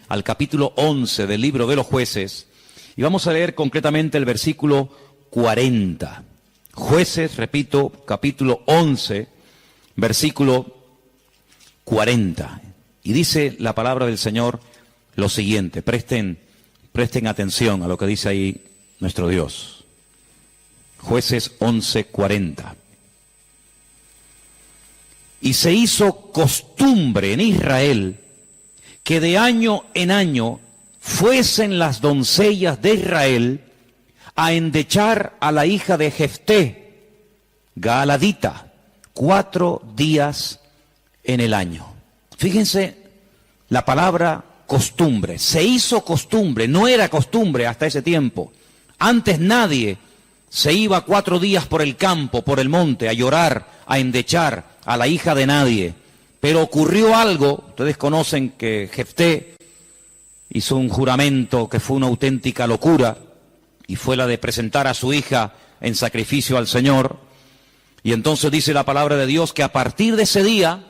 al capítulo 11 del libro de los Jueces y vamos a leer concretamente el versículo 40. Jueces, repito, capítulo 11, versículo 40. Y dice la palabra del Señor lo siguiente, presten atención a lo que dice ahí nuestro Dios. Jueces 11, 40. Y se hizo costumbre en Israel que de año en año fuesen las doncellas de Israel a endechar a la hija de Jefté, Gaaladita, 4 días en el año. Fíjense la palabra costumbre. Se hizo costumbre, no era costumbre hasta ese tiempo. Antes nadie se iba 4 días por el campo, por el monte, a llorar, a endechar a la hija de nadie. Pero ocurrió algo, ustedes conocen que Jefté hizo un juramento que fue una auténtica locura, y fue la de presentar a su hija en sacrificio al Señor. Y entonces dice la palabra de Dios que a partir de ese día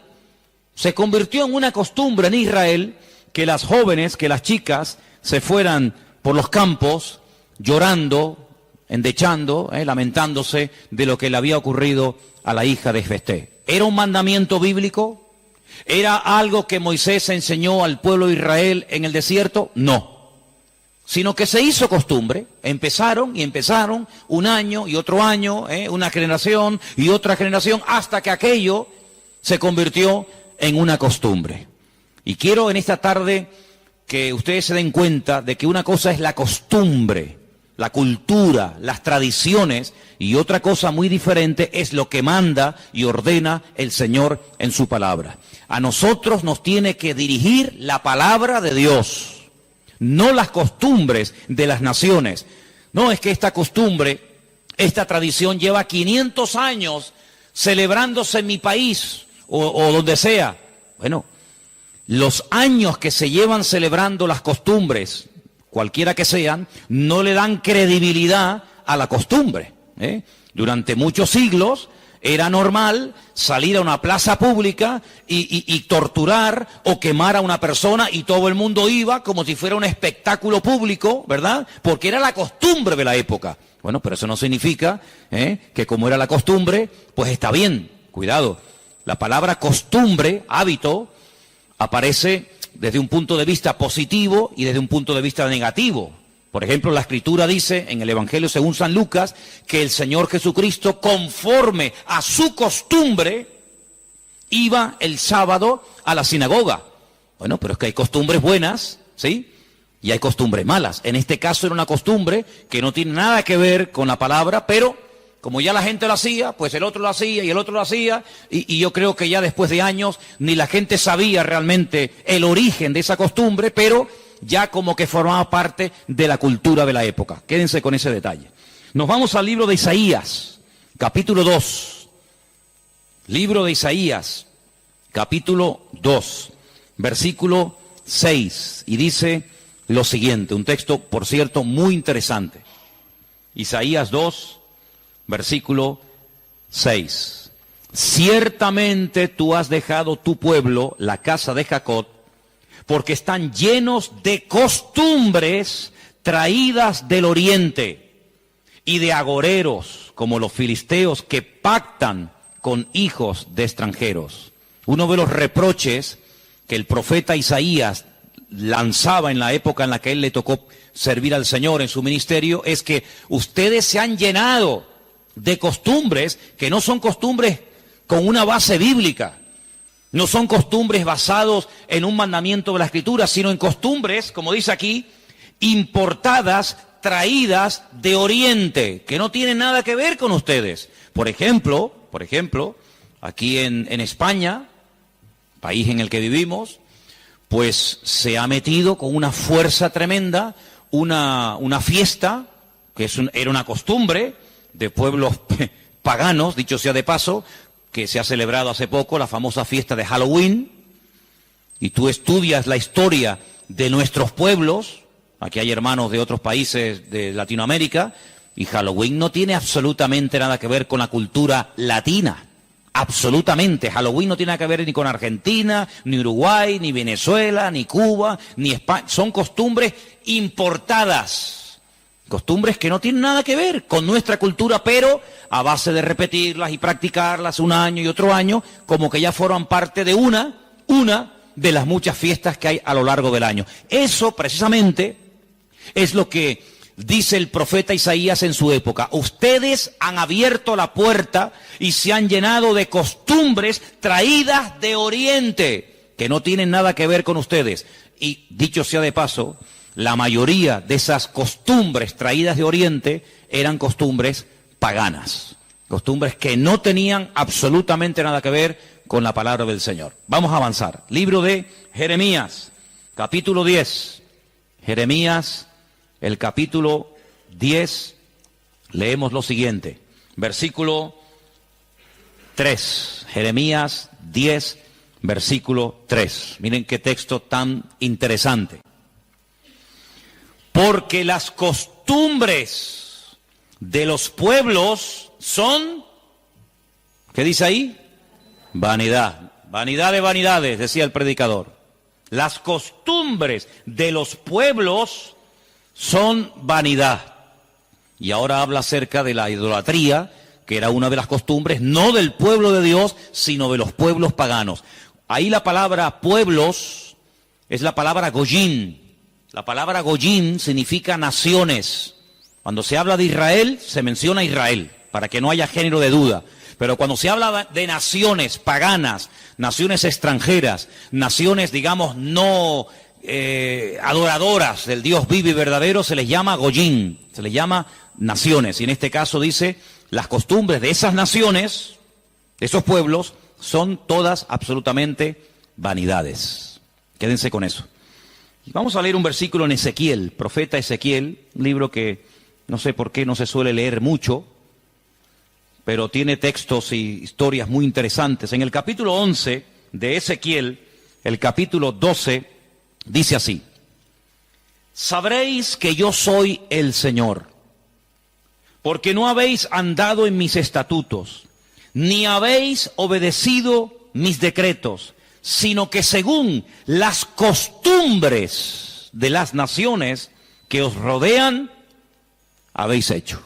se convirtió en una costumbre en Israel que las jóvenes, que las chicas se fueran por los campos llorando, endechando, lamentándose de lo que le había ocurrido a la hija de Jefté. ¿Era un mandamiento bíblico? ¿Era algo que Moisés enseñó al pueblo de Israel en el desierto? No. Sino que se hizo costumbre. Empezaron un año y otro año, una generación y otra generación, hasta que aquello se convirtió en una costumbre. Y quiero en esta tarde que ustedes se den cuenta de que una cosa es la costumbre, la cultura, las tradiciones, y otra cosa muy diferente es lo que manda y ordena el Señor en su palabra. A nosotros nos tiene que dirigir la palabra de Dios, no las costumbres de las naciones. No es que esta costumbre, esta tradición lleva 500 años celebrándose en mi país o donde sea. Bueno, los años que se llevan celebrando las costumbres, cualquiera que sean, no le dan credibilidad a la costumbre. Durante muchos siglos era normal salir a una plaza pública y torturar o quemar a una persona, y todo el mundo iba como si fuera un espectáculo público, ¿verdad? Porque era la costumbre de la época. Bueno, pero eso no significa que como era la costumbre, pues está bien. Cuidado, la palabra costumbre, hábito, aparece desde un punto de vista positivo y desde un punto de vista negativo. Por ejemplo, la Escritura dice en el Evangelio según San Lucas que el Señor Jesucristo, conforme a su costumbre, iba el sábado a la sinagoga. Bueno, pero es que hay costumbres buenas, ¿sí? Y hay costumbres malas. En este caso era una costumbre que no tiene nada que ver con la palabra, pero como ya la gente lo hacía, pues el otro lo hacía y el otro lo hacía, y yo creo que ya después de años ni la gente sabía realmente el origen de esa costumbre, pero ya como que formaba parte de la cultura de la época. Quédense con ese detalle. Nos vamos al libro de Isaías, capítulo 2. Libro de Isaías, capítulo 2, versículo 6. Y dice lo siguiente, un texto, por cierto, muy interesante. Isaías 2, versículo 6. Ciertamente tú has dejado tu pueblo, la casa de Jacob, porque están llenos de costumbres traídas del oriente y de agoreros, como los filisteos que pactan con hijos de extranjeros. Uno de los reproches que el profeta Isaías lanzaba en la época en la que él le tocó servir al Señor en su ministerio es que ustedes se han llenado de costumbres que no son costumbres con una base bíblica. No son costumbres basados en un mandamiento de la Escritura, sino en costumbres, como dice aquí, importadas, traídas de Oriente, que no tienen nada que ver con ustedes. Por ejemplo, aquí en España, país en el que vivimos, pues se ha metido con una fuerza tremenda una fiesta, que era una costumbre de pueblos paganos, dicho sea de paso, que se ha celebrado hace poco, la famosa fiesta de Halloween, y tú estudias la historia de nuestros pueblos, aquí hay hermanos de otros países de Latinoamérica, y Halloween no tiene absolutamente nada que ver con la cultura latina. Absolutamente. Halloween no tiene nada que ver ni con Argentina, ni Uruguay, ni Venezuela, ni Cuba, ni España. Son costumbres importadas. Costumbres que no tienen nada que ver con nuestra cultura, pero a base de repetirlas y practicarlas un año y otro año, como que ya forman parte de una de las muchas fiestas que hay a lo largo del año. Eso precisamente es lo que dice el profeta Isaías en su época. Ustedes han abierto la puerta y se han llenado de costumbres traídas de Oriente, que no tienen nada que ver con ustedes. Y dicho sea de paso, la mayoría de esas costumbres traídas de Oriente eran costumbres paganas, costumbres que no tenían absolutamente nada que ver con la palabra del Señor. Vamos a avanzar. Libro de Jeremías, capítulo 10. Jeremías, el capítulo 10, leemos lo siguiente, versículo 3. Jeremías 10, versículo 3. Miren qué texto tan interesante. Porque las costumbres de los pueblos son, ¿qué dice ahí? Vanidad. Vanidad de vanidades, decía el predicador. Las costumbres de los pueblos son vanidad. Y ahora habla acerca de la idolatría, que era una de las costumbres, no del pueblo de Dios, sino de los pueblos paganos. Ahí la palabra pueblos es la palabra goyim. La palabra goyim significa naciones. Cuando se habla de Israel, se menciona Israel, para que no haya género de duda. Pero cuando se habla de naciones paganas, naciones extranjeras, naciones, digamos, no adoradoras del Dios vivo y verdadero, se les llama goyim, se les llama naciones. Y en este caso dice, las costumbres de esas naciones, de esos pueblos, son todas absolutamente vanidades. Quédense con eso. Vamos a leer un versículo en Ezequiel, profeta Ezequiel, un libro que no sé por qué no se suele leer mucho, pero tiene textos y historias muy interesantes. En el capítulo 11 de Ezequiel, el capítulo 12, dice así: sabréis que yo soy el Señor, porque no habéis andado en mis estatutos, ni habéis obedecido mis decretos, sino que según las costumbres de las naciones que os rodean, habéis hecho.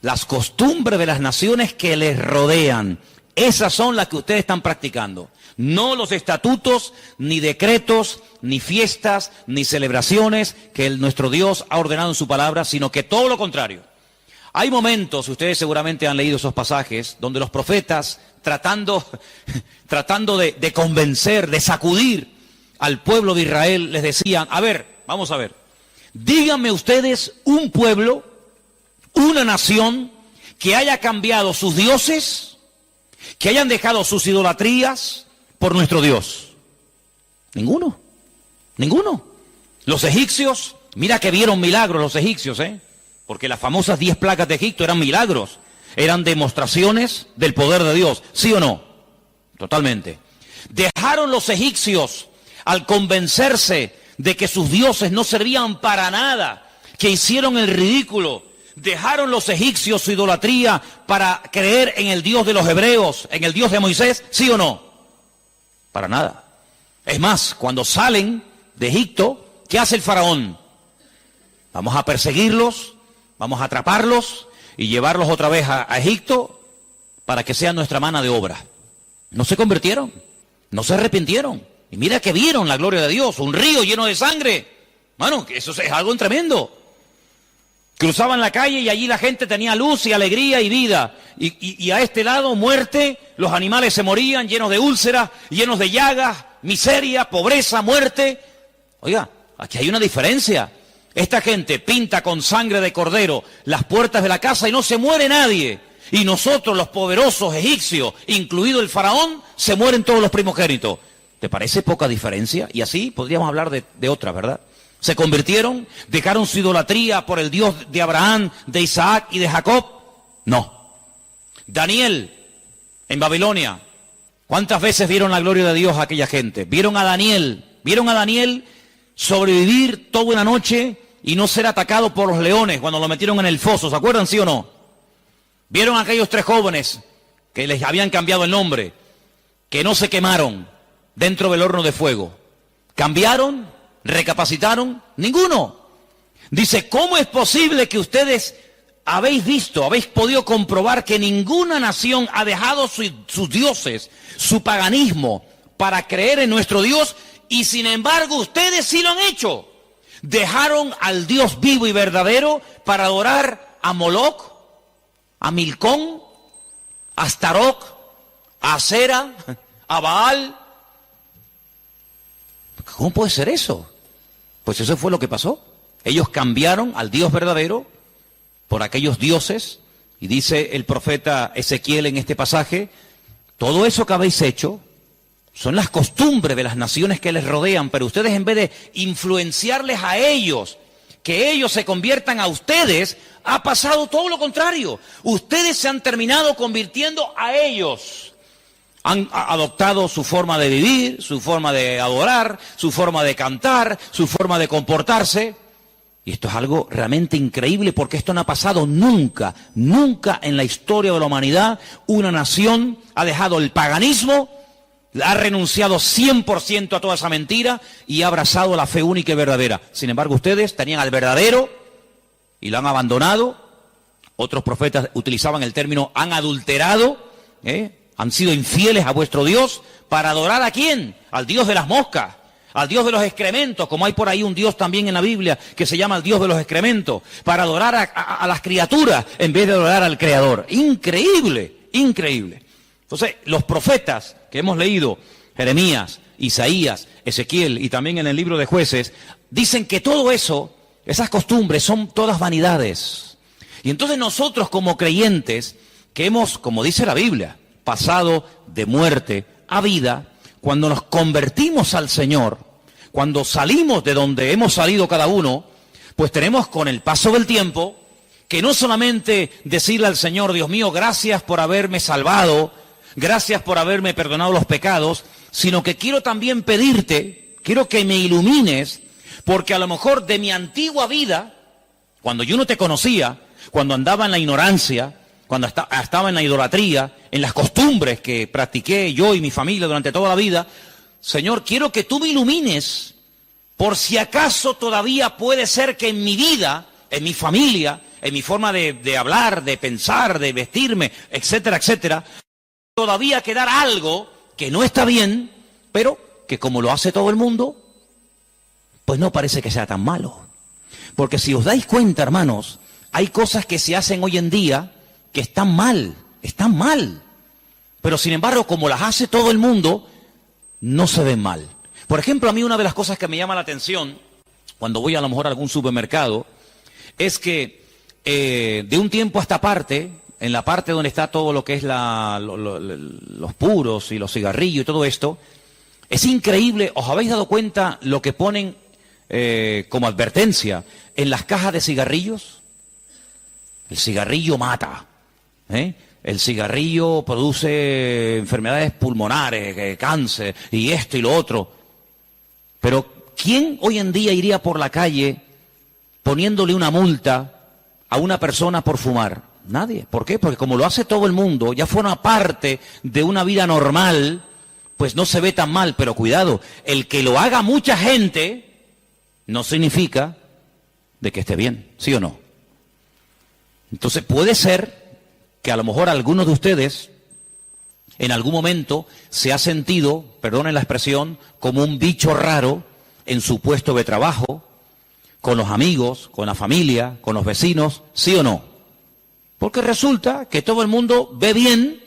Las costumbres de las naciones que les rodean, esas son las que ustedes están practicando. No los estatutos, ni decretos, ni fiestas, ni celebraciones que nuestro Dios ha ordenado en su palabra, sino que todo lo contrario. Hay momentos, ustedes seguramente han leído esos pasajes, donde los profetas, tratando de convencer, de sacudir al pueblo de Israel, les decían, a ver, vamos a ver, díganme ustedes un pueblo, una nación que haya cambiado sus dioses, que hayan dejado sus idolatrías por nuestro Dios. Ninguno, ninguno. Los egipcios, mira que vieron milagros los egipcios, porque las famosas 10 plagas de Egipto eran milagros, eran demostraciones del poder de Dios, ¿sí o no? Totalmente. Dejaron los egipcios al convencerse de que sus dioses no servían para nada, que hicieron el ridículo. ¿Dejaron los egipcios su idolatría para creer en el Dios de los hebreos, en el Dios de Moisés? ¿Sí o no? Para nada. Es más, cuando salen de Egipto, ¿qué hace el faraón? Vamos a perseguirlos, vamos a atraparlos y llevarlos otra vez a Egipto para que sean nuestra mano de obra. No se convirtieron, no se arrepintieron. Y mira que vieron la gloria de Dios, un río lleno de sangre. Bueno, eso es algo tremendo. Cruzaban la calle y allí la gente tenía luz y alegría y vida. Y a este lado, muerte, los animales se morían llenos de úlceras, llenos de llagas, miseria, pobreza, muerte. Oiga, aquí hay una diferencia. Esta gente pinta con sangre de cordero las puertas de la casa y no se muere nadie. Y nosotros, los poderosos egipcios, incluido el faraón, se mueren todos los primogénitos. ¿Te parece poca diferencia? Y así podríamos hablar de otras, ¿verdad? Se convirtieron, dejaron su idolatría por el Dios de Abraham, de Isaac y de Jacob. No. Daniel, en Babilonia, ¿cuántas veces vieron la gloria de Dios a aquella gente? Vieron a Daniel sobrevivir toda una noche y no ser atacado por los leones cuando lo metieron en el foso. ¿Se acuerdan, sí o no? Vieron a aquellos 3 jóvenes que les habían cambiado el nombre, que no se quemaron dentro del horno de fuego. ¿Cambiaron? ¿Recapacitaron? Ninguno. Dice, ¿cómo es posible que ustedes habéis podido comprobar que ninguna nación ha dejado sus dioses, su paganismo, para creer en nuestro Dios, y sin embargo ustedes sí lo han hecho? Dejaron al Dios vivo y verdadero para adorar a Moloch, a Milcón, a Astaroth, a Asera, a Baal. ¿Cómo puede ser eso? Pues eso fue lo que pasó. Ellos cambiaron al Dios verdadero por aquellos dioses, y dice el profeta Ezequiel en este pasaje, todo eso que habéis hecho son las costumbres de las naciones que les rodean, pero ustedes, en vez de influenciarles a ellos, que ellos se conviertan a ustedes, ha pasado todo lo contrario. Ustedes se han terminado convirtiendo a ellos. Han adoptado su forma de vivir, su forma de adorar, su forma de cantar, su forma de comportarse. Y esto es algo realmente increíble, porque esto no ha pasado nunca, nunca en la historia de la humanidad. Una nación ha dejado el paganismo, ha renunciado 100% a toda esa mentira y ha abrazado la fe única y verdadera. Sin embargo, ustedes tenían al verdadero y lo han abandonado. Otros profetas utilizaban el término han adulterado, han sido infieles a vuestro Dios. ¿Para adorar a quién? Al Dios de las moscas, al Dios de los excrementos, como hay por ahí un Dios también en la Biblia que se llama el Dios de los excrementos, para adorar a las criaturas en vez de adorar al Creador. Increíble, increíble. Entonces, los profetas que hemos leído, Jeremías, Isaías, Ezequiel y también en el libro de Jueces, dicen que todo eso, esas costumbres son todas vanidades. Y entonces nosotros como creyentes, que hemos, como dice la Biblia, pasado de muerte a vida, cuando nos convertimos al Señor, cuando salimos de donde hemos salido cada uno, pues tenemos con el paso del tiempo que no solamente decirle al Señor, Dios mío, gracias por haberme salvado, gracias por haberme perdonado los pecados, sino que quiero también pedirte, quiero que me ilumines, porque a lo mejor de mi antigua vida, cuando yo no te conocía, cuando andaba en la ignorancia, cuando estaba en la idolatría, en las costumbres que practiqué yo y mi familia durante toda la vida, Señor, quiero que tú me ilumines, por si acaso todavía puede ser que en mi vida, en mi familia, en mi forma de hablar, de pensar, de vestirme, etcétera, etcétera, todavía quedar algo que no está bien, pero que como lo hace todo el mundo, pues no parece que sea tan malo. Porque si os dais cuenta, hermanos, hay cosas que se hacen hoy en día que están mal. Pero sin embargo, como las hace todo el mundo, no se ven mal. Por ejemplo, a mí una de las cosas que me llama la atención, cuando voy a lo mejor a algún supermercado, es que de un tiempo a esta parte, en la parte donde está todo lo que es los puros y los cigarrillos y todo esto, es increíble. ¿Os habéis dado cuenta lo que ponen como advertencia en las cajas de cigarrillos? El cigarrillo mata, el cigarrillo produce enfermedades pulmonares, cáncer y esto y lo otro. Pero ¿quién hoy en día iría por la calle poniéndole una multa a una persona por fumar? Nadie. ¿Por qué? Porque como lo hace todo el mundo, ya forma parte de una vida normal, pues no se ve tan mal. Pero cuidado, el que lo haga mucha gente no significa de que esté bien, ¿sí o no? Entonces puede ser que a lo mejor algunos de ustedes en algún momento se ha sentido, perdonen la expresión, como un bicho raro en su puesto de trabajo, con los amigos, con la familia, con los vecinos, ¿sí o no? Porque resulta que todo el mundo ve bien,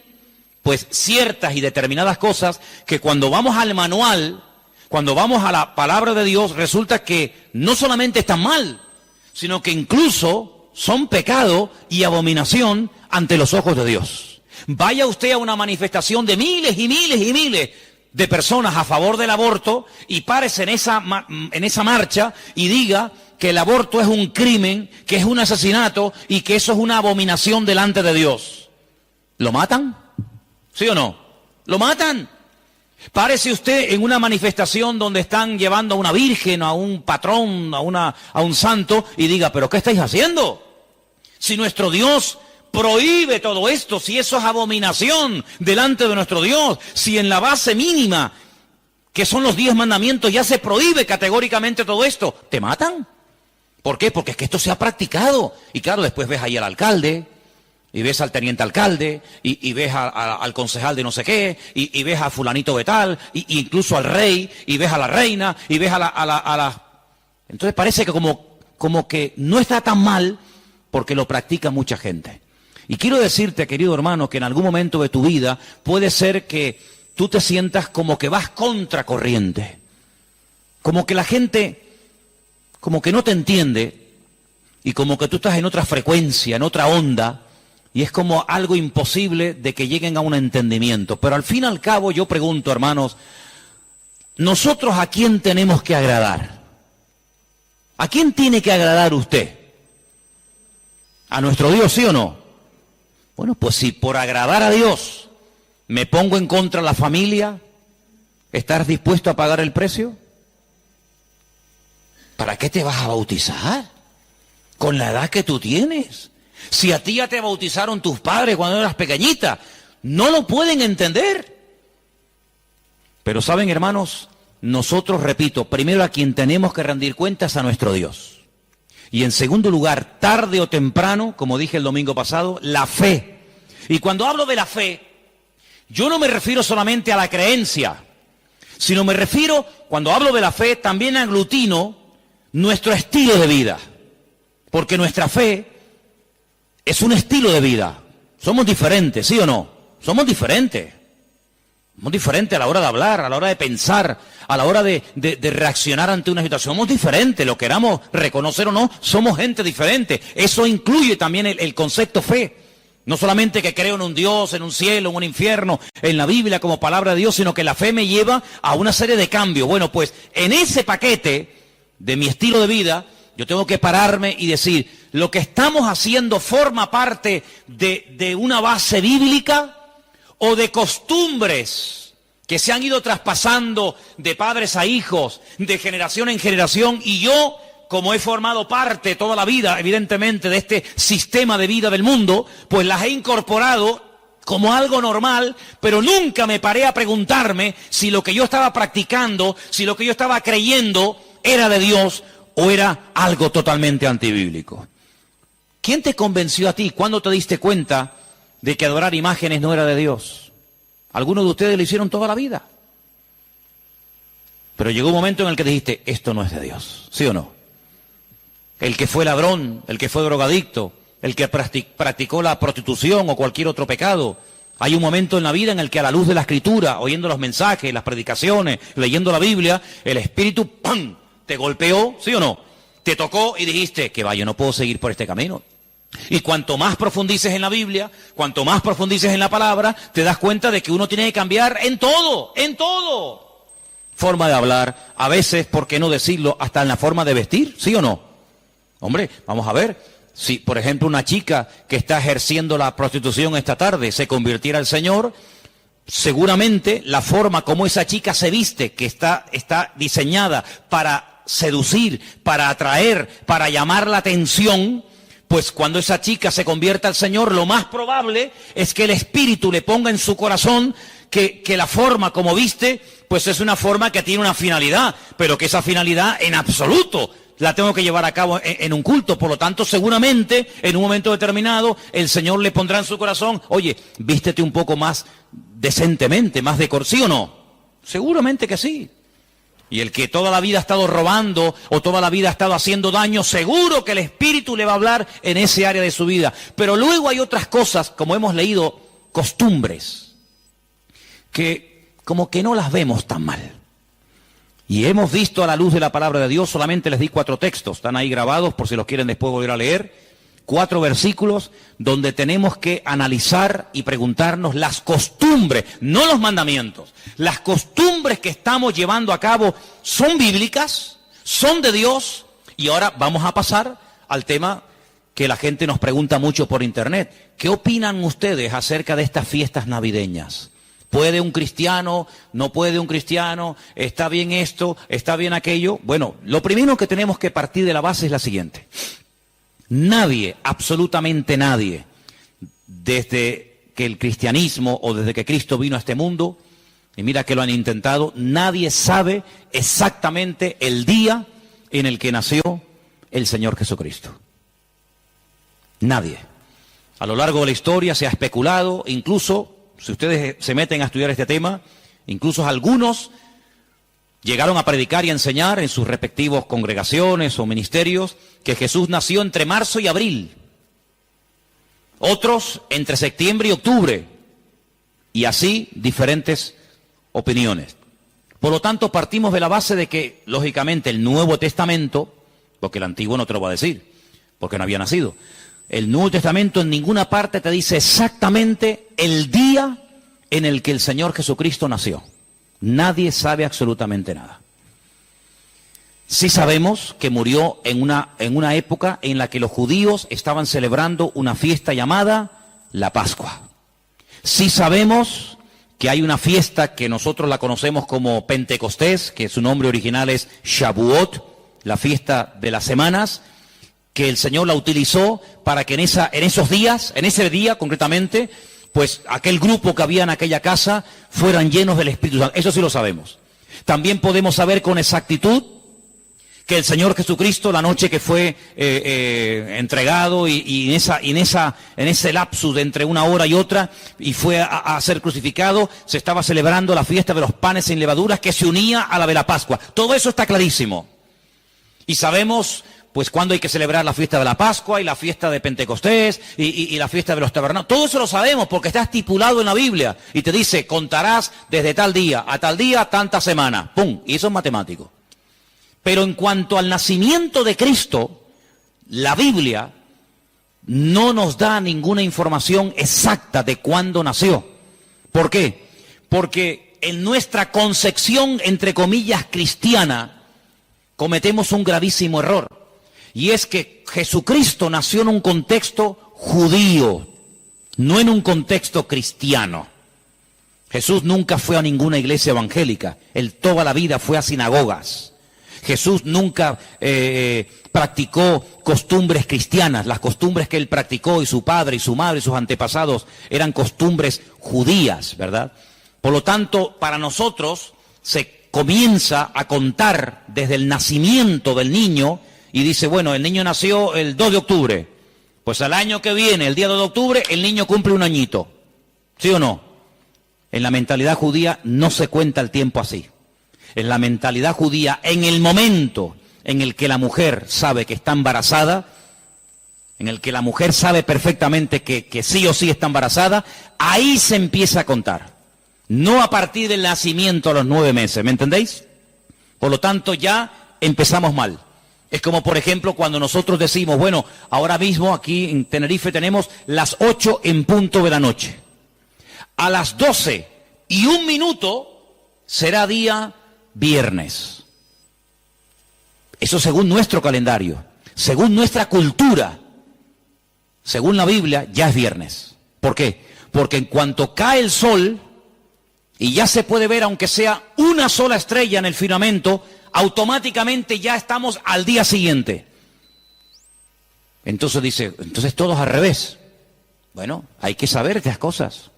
pues ciertas y determinadas cosas que cuando vamos al manual, cuando vamos a la palabra de Dios, resulta que no solamente están mal, sino que incluso son pecado y abominación ante los ojos de Dios. Vaya usted a una manifestación de miles y miles y miles de personas a favor del aborto y párese en esa marcha y diga que el aborto es un crimen, que es un asesinato y que eso es una abominación delante de Dios. ¿Lo matan? ¿Sí o no? ¿Lo matan? Párese usted en una manifestación donde están llevando a una virgen, a un patrón, a un santo y diga, ¿pero qué estáis haciendo? Si nuestro Dios prohíbe todo esto, si eso es abominación delante de nuestro Dios, si en la base mínima, que son los 10 mandamientos, ya se prohíbe categóricamente todo esto, ¿te matan? ¿Por qué? Porque es que esto se ha practicado. Y claro, después ves ahí al alcalde, y ves al teniente alcalde, y ves al concejal de no sé qué, y ves a fulanito de tal, y incluso al rey, y ves a la reina, y ves a la... Entonces parece que como que no está tan mal, porque lo practica mucha gente. Y quiero decirte, querido hermano, que en algún momento de tu vida puede ser que tú te sientas como que vas contracorriente, como que la gente como que no te entiende, y como que tú estás en otra frecuencia, en otra onda, y es como algo imposible de que lleguen a un entendimiento. Pero al fin y al cabo yo pregunto, hermanos, ¿nosotros a quién tenemos que agradar? ¿A quién tiene que agradar usted? ¿A nuestro Dios, sí o no? Bueno, pues si por agradar a Dios me pongo en contra de la familia, ¿estás dispuesto a pagar el precio? ¿Para qué te vas a bautizar? Con la edad que tú tienes. Si a ti ya te bautizaron tus padres cuando eras pequeñita, no lo pueden entender. Pero saben, hermanos, nosotros, repito, primero a quien tenemos que rendir cuentas a nuestro Dios. Y en segundo lugar, tarde o temprano, como dije el domingo pasado, la fe. Y cuando hablo de la fe, yo no me refiero solamente a la creencia, sino me refiero, cuando hablo de la fe, también aglutino nuestro estilo de vida. Porque nuestra fe es un estilo de vida. Somos diferentes, ¿sí o no? Somos diferentes. Somos diferentes a la hora de hablar, a la hora de pensar, a la hora de reaccionar ante una situación. Somos diferentes, lo queramos reconocer o no, somos gente diferente. Eso incluye también el concepto fe. No solamente que creo en un Dios, en un cielo, en un infierno, en la Biblia como palabra de Dios, sino que la fe me lleva a una serie de cambios. Bueno, pues en ese paquete de mi estilo de vida, yo tengo que pararme y decir, lo que estamos haciendo forma parte de una base bíblica o de costumbres que se han ido traspasando de padres a hijos, de generación en generación, y yo, como he formado parte toda la vida, evidentemente, de este sistema de vida del mundo, pues las he incorporado como algo normal, pero nunca me paré a preguntarme si lo que yo estaba practicando, si lo que yo estaba creyendo era de Dios o era algo totalmente antibíblico. ¿Quién te convenció a ti? ¿Cuándo te diste cuenta de que adorar imágenes no era de Dios? Algunos de ustedes lo hicieron toda la vida. Pero llegó un momento en el que dijiste, esto no es de Dios, ¿sí o no? El que fue ladrón, el que fue drogadicto, el que practicó la prostitución o cualquier otro pecado. Hay un momento en la vida en el que a la luz de la Escritura, oyendo los mensajes, las predicaciones, leyendo la Biblia, el Espíritu, ¡pam!, te golpeó, ¿sí o no? Te tocó y dijiste, que va, yo no puedo seguir por este camino. Y cuanto más profundices en la Biblia, cuanto más profundices en la palabra, te das cuenta de que uno tiene que cambiar en todo, en todo. Forma de hablar, a veces, ¿por qué no decirlo?, hasta en la forma de vestir, ¿sí o no? Hombre, vamos a ver, si por ejemplo una chica que está ejerciendo la prostitución esta tarde se convirtiera al Señor, seguramente la forma como esa chica se viste, que está diseñada para seducir, para atraer, para llamar la atención, pues cuando esa chica se convierta al Señor, lo más probable es que el Espíritu le ponga en su corazón que la forma como viste, pues es una forma que tiene una finalidad, pero que esa finalidad en absoluto la tengo que llevar a cabo en un culto. Por lo tanto, seguramente, en un momento determinado, el Señor le pondrá en su corazón, oye, vístete un poco más decentemente, más ¿sí o no? Seguramente que sí. Y el que toda la vida ha estado robando o toda la vida ha estado haciendo daño, seguro que el Espíritu le va a hablar en ese área de su vida. Pero luego hay otras cosas, como hemos leído, costumbres, que como que no las vemos tan mal. Y hemos visto a la luz de la palabra de Dios, solamente les di 4 textos, están ahí grabados por si los quieren después volver a leer, 4 versículos donde tenemos que analizar y preguntarnos las costumbres, no los mandamientos, las costumbres que estamos llevando a cabo son bíblicas, son de Dios. Y ahora vamos a pasar al tema que la gente nos pregunta mucho por internet. ¿Qué opinan ustedes acerca de estas fiestas navideñas? ¿Puede un cristiano? ¿No puede un cristiano? ¿Está bien esto? ¿Está bien aquello? Bueno, lo primero que tenemos que partir de la base es la siguiente. Nadie, absolutamente nadie, desde que el cristianismo o desde que Cristo vino a este mundo, y mira que lo han intentado, nadie sabe exactamente el día en el que nació el Señor Jesucristo. Nadie. A lo largo de la historia se ha especulado, incluso, si ustedes se meten a estudiar este tema, incluso algunos llegaron a predicar y a enseñar en sus respectivos congregaciones o ministerios que Jesús nació entre marzo y abril. Otros entre septiembre y octubre. Y así diferentes opiniones. Por lo tanto, partimos de la base de que, lógicamente, el Nuevo Testamento, porque el Antiguo no te lo va a decir, porque no había nacido, el Nuevo Testamento en ninguna parte te dice exactamente el día en el que el Señor Jesucristo nació. Nadie sabe absolutamente nada. Sí sabemos que murió en una época en la que los judíos estaban celebrando una fiesta llamada la Pascua. Sí sabemos que hay una fiesta que nosotros la conocemos como Pentecostés, que su nombre original es Shavuot, la fiesta de las semanas, que el Señor la utilizó para que en ese día concretamente, pues aquel grupo que había en aquella casa fueran llenos del Espíritu Santo. Eso sí lo sabemos. También podemos saber con exactitud que el Señor Jesucristo, la noche que fue entregado y en ese lapsus de entre una hora y otra, y fue a ser crucificado, se estaba celebrando la fiesta de los panes sin levaduras que se unía a la de la Pascua. Todo eso está clarísimo. Y sabemos pues cuándo hay que celebrar la fiesta de la Pascua y la fiesta de Pentecostés y la fiesta de los tabernáculos. Todo eso lo sabemos porque está estipulado en la Biblia. Y te dice, contarás desde tal día a tal día, tanta semana. ¡Pum! Y eso es matemático. Pero en cuanto al nacimiento de Cristo, la Biblia no nos da ninguna información exacta de cuándo nació. ¿Por qué? Porque en nuestra concepción, entre comillas, cristiana, cometemos un gravísimo error. Y es que Jesucristo nació en un contexto judío, no en un contexto cristiano. Jesús nunca fue a ninguna iglesia evangélica, él toda la vida fue a sinagogas. Jesús nunca practicó costumbres cristianas, las costumbres que él practicó y su padre y su madre y sus antepasados eran costumbres judías, ¿verdad? Por lo tanto, para nosotros se comienza a contar desde el nacimiento del niño. Y dice, bueno, el niño nació el 2 de octubre. Pues al año que viene, el día 2 de octubre, el niño cumple un añito. ¿Sí o no? En la mentalidad judía no se cuenta el tiempo así. En la mentalidad judía, en el momento en el que la mujer sabe que está embarazada, en el que la mujer sabe perfectamente que sí o sí está embarazada, ahí se empieza a contar. No a partir del nacimiento a los 9 meses, ¿me entendéis? Por lo tanto, ya empezamos mal. Es como, por ejemplo, cuando nosotros decimos, bueno, ahora mismo aquí en Tenerife tenemos las 8 en punto de la noche. A las 12:01 será día viernes. Eso según nuestro calendario, según nuestra cultura, según la Biblia, ya es viernes. ¿Por qué? Porque en cuanto cae el sol, y ya se puede ver, aunque sea una sola estrella en el firmamento, automáticamente ya estamos al día siguiente. Entonces dice, entonces todo es al revés. Bueno, hay que saber estas cosas.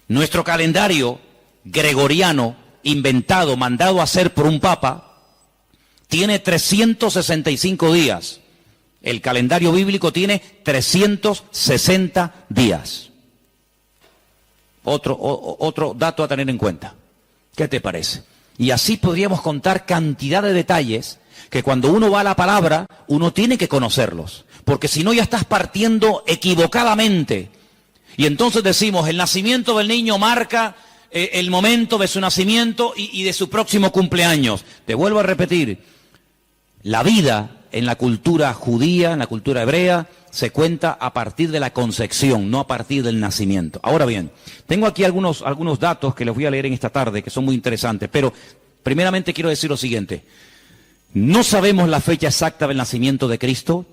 Nuestro calendario gregoriano, inventado, mandado a hacer por un papa, tiene 365 días. El calendario bíblico tiene 360 días. Otro dato a tener en cuenta. ¿Qué te parece? Y así podríamos contar cantidad de detalles que cuando uno va a la palabra, uno tiene que conocerlos. Porque si no ya estás partiendo equivocadamente. Y entonces decimos, el nacimiento del niño marca el momento de su nacimiento y de su próximo cumpleaños. Te vuelvo a repetir, la vida en la cultura judía, en la cultura hebrea, se cuenta a partir de la concepción, no a partir del nacimiento. Ahora bien, tengo aquí algunos datos que les voy a leer en esta tarde, que son muy interesantes, pero primeramente quiero decir lo siguiente. No sabemos la fecha exacta del nacimiento de Cristo.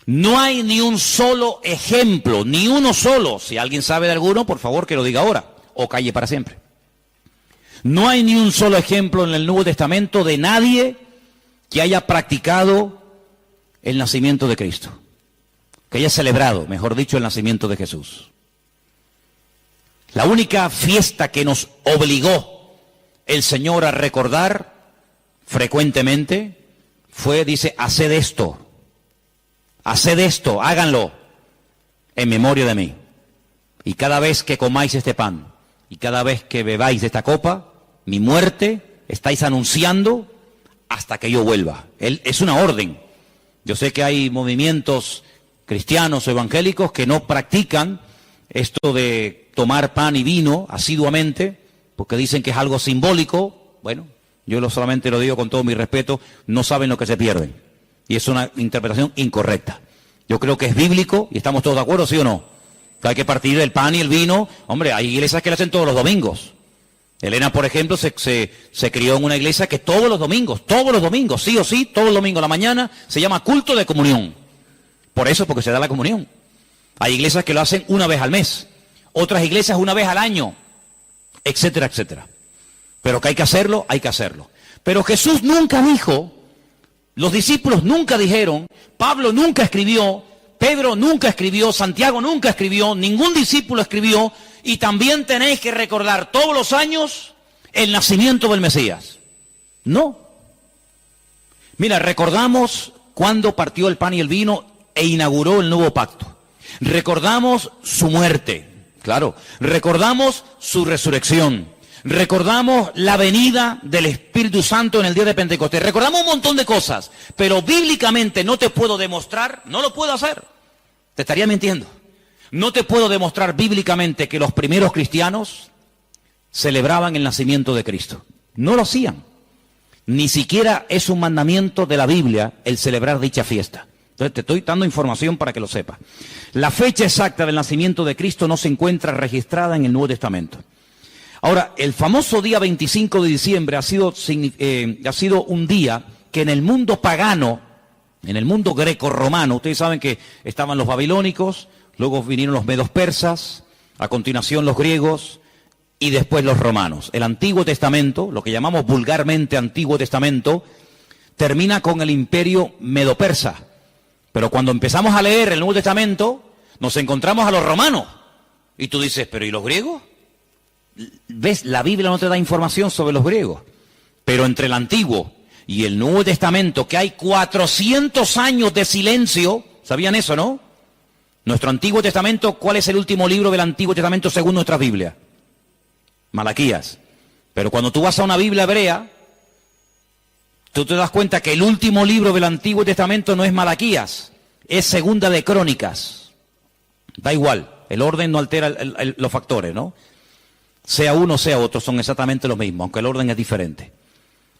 No hay ni un solo ejemplo, ni uno solo. Si alguien sabe de alguno, por favor que lo diga ahora, o calle para siempre. No hay ni un solo ejemplo en el Nuevo Testamento de nadie que haya practicado el nacimiento de Cristo, que haya celebrado, mejor dicho, el nacimiento de Jesús. La única fiesta que nos obligó el Señor a recordar frecuentemente fue, dice, haced esto, háganlo en memoria de mí. Y cada vez que comáis este pan y cada vez que bebáis de esta copa, mi muerte estáis anunciando hasta que yo vuelva. Es una orden. Yo sé que hay movimientos cristianos o evangélicos que no practican esto de tomar pan y vino asiduamente, porque dicen que es algo simbólico. Bueno, yo solamente lo digo con todo mi respeto, no saben lo que se pierden. Y es una interpretación incorrecta. Yo creo que es bíblico y estamos todos de acuerdo, ¿sí o no? Que hay que partir el pan y el vino. Hombre, hay iglesias que lo hacen todos los domingos. Elena, por ejemplo, se crió en una iglesia que todos los domingos, sí o sí, todos los domingos a la mañana, se llama culto de comunión. Por eso, porque se da la comunión. Hay iglesias que lo hacen una vez al mes, otras iglesias una vez al año, etcétera, etcétera. Pero que hay que hacerlo, hay que hacerlo. Pero Jesús nunca dijo, los discípulos nunca dijeron, Pablo nunca escribió, Pedro nunca escribió, Santiago nunca escribió, ningún discípulo escribió, y también tenéis que recordar todos los años el nacimiento del Mesías. No. Mira, recordamos cuando partió el pan y el vino e inauguró el nuevo pacto. Recordamos su muerte, claro. Recordamos su resurrección. Recordamos la venida del Espíritu Santo en el día de Pentecostés. Recordamos un montón de cosas, pero bíblicamente no te puedo demostrar, no lo puedo hacer. Te estaría mintiendo. No te puedo demostrar bíblicamente que los primeros cristianos celebraban el nacimiento de Cristo. No lo hacían. Ni siquiera es un mandamiento de la Biblia el celebrar dicha fiesta. Entonces te estoy dando información para que lo sepas. La fecha exacta del nacimiento de Cristo no se encuentra registrada en el Nuevo Testamento. Ahora, el famoso día 25 de diciembre ha sido un día que en el mundo pagano, en el mundo greco-romano, ustedes saben que estaban los babilónicos, luego vinieron los medos persas, a continuación los griegos y después los romanos. El Antiguo Testamento, lo que llamamos vulgarmente Antiguo Testamento, termina con el imperio medo-persa. Pero cuando empezamos a leer el Nuevo Testamento, nos encontramos a los romanos. Y tú dices, ¿pero y los griegos? ¿Ves? La Biblia no te da información sobre los griegos. Pero entre el Antiguo y el Nuevo Testamento, que hay 400 años de silencio, ¿sabían eso, no? Nuestro Antiguo Testamento, ¿cuál es el último libro del Antiguo Testamento según nuestra Biblia? Malaquías. Pero cuando tú vas a una Biblia hebrea, tú te das cuenta que el último libro del Antiguo Testamento no es Malaquías, es Segunda de Crónicas. Da igual, el orden no altera los factores, ¿no? Sea uno, sea otro, son exactamente los mismos, aunque el orden es diferente.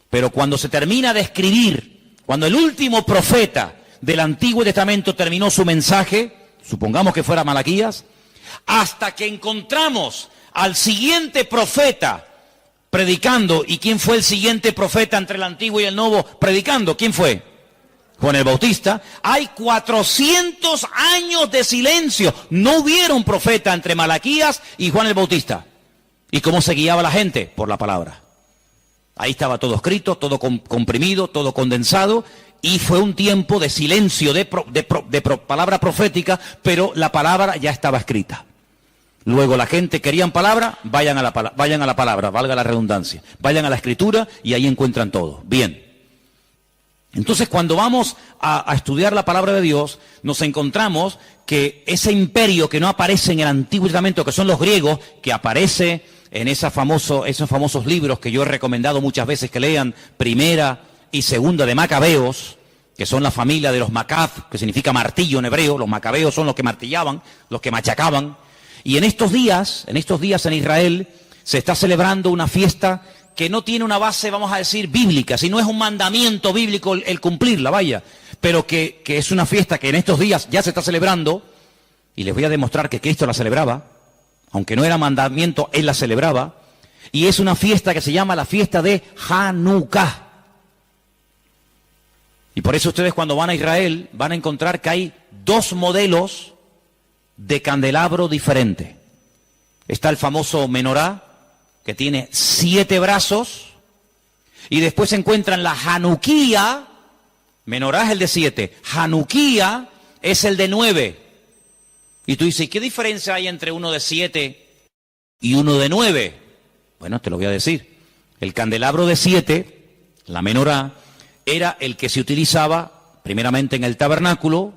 Pero cuando se termina de escribir, cuando el último profeta del Antiguo Testamento terminó su mensaje, supongamos que fuera Malaquías, hasta que encontramos al siguiente profeta predicando. ¿Y quién fue el siguiente profeta entre el Antiguo y el Nuevo predicando? ¿Quién fue? Juan el Bautista. Hay 400 años de silencio. No hubieron profeta entre Malaquías y Juan el Bautista. ¿Y cómo se guiaba la gente? Por la palabra. Ahí estaba todo escrito, todo comprimido, todo condensado, y fue un tiempo de silencio, de palabra profética, pero la palabra ya estaba escrita. Luego la gente querían palabra, vayan a la palabra, valga la redundancia, vayan a la escritura y ahí encuentran todo. Bien. Entonces cuando vamos a estudiar la palabra de Dios, nos encontramos que ese imperio que no aparece en el Antiguo Testamento, que son los griegos, que aparece en esos famosos libros que yo he recomendado muchas veces que lean, Primera y Segunda de Macabeos, que son la familia de los Macab, que significa martillo en hebreo. Los macabeos son los que martillaban, los que machacaban. Y en estos días en Israel se está celebrando una fiesta que no tiene una base, vamos a decir, bíblica, sino es un mandamiento bíblico el cumplirla, vaya, pero que es una fiesta que en estos días ya se está celebrando, y les voy a demostrar que Cristo la celebraba, aunque no era mandamiento, Él la celebraba, y es una fiesta que se llama la fiesta de Hanukkah. Y por eso ustedes cuando van a Israel van a encontrar que hay dos modelos de candelabro diferente. Está el famoso menorá, que tiene 7 brazos, y después se encuentran la Hanukkía. Menorá es el de 7, Hanukkía es el de 9. Y tú dices, ¿qué diferencia hay entre uno de 7 y uno de 9. Bueno, te lo voy a decir. El candelabro de 7, la menorá, era el que se utilizaba primeramente en el tabernáculo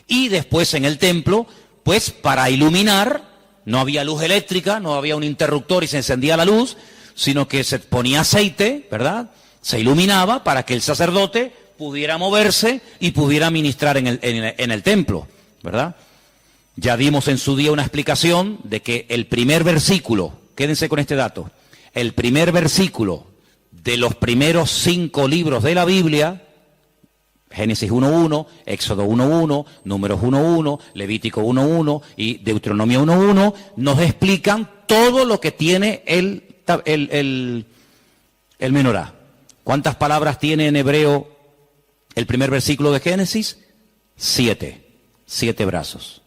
y después en el templo, pues para iluminar. No había luz eléctrica, no había un interruptor y se encendía la luz, sino que se ponía aceite, ¿verdad? Se iluminaba para que el sacerdote pudiera moverse y pudiera ministrar en el templo, ¿verdad? Ya dimos en su día una explicación de que el primer versículo, quédense con este dato, el primer versículo de los primeros 5 libros de la Biblia, Génesis 1.1, Éxodo 1.1, Números 1.1, Levítico 1.1 y Deuteronomio 1.1, nos explican todo lo que tiene el menorá. ¿Cuántas palabras tiene en hebreo el primer versículo de Génesis? 7 brazos.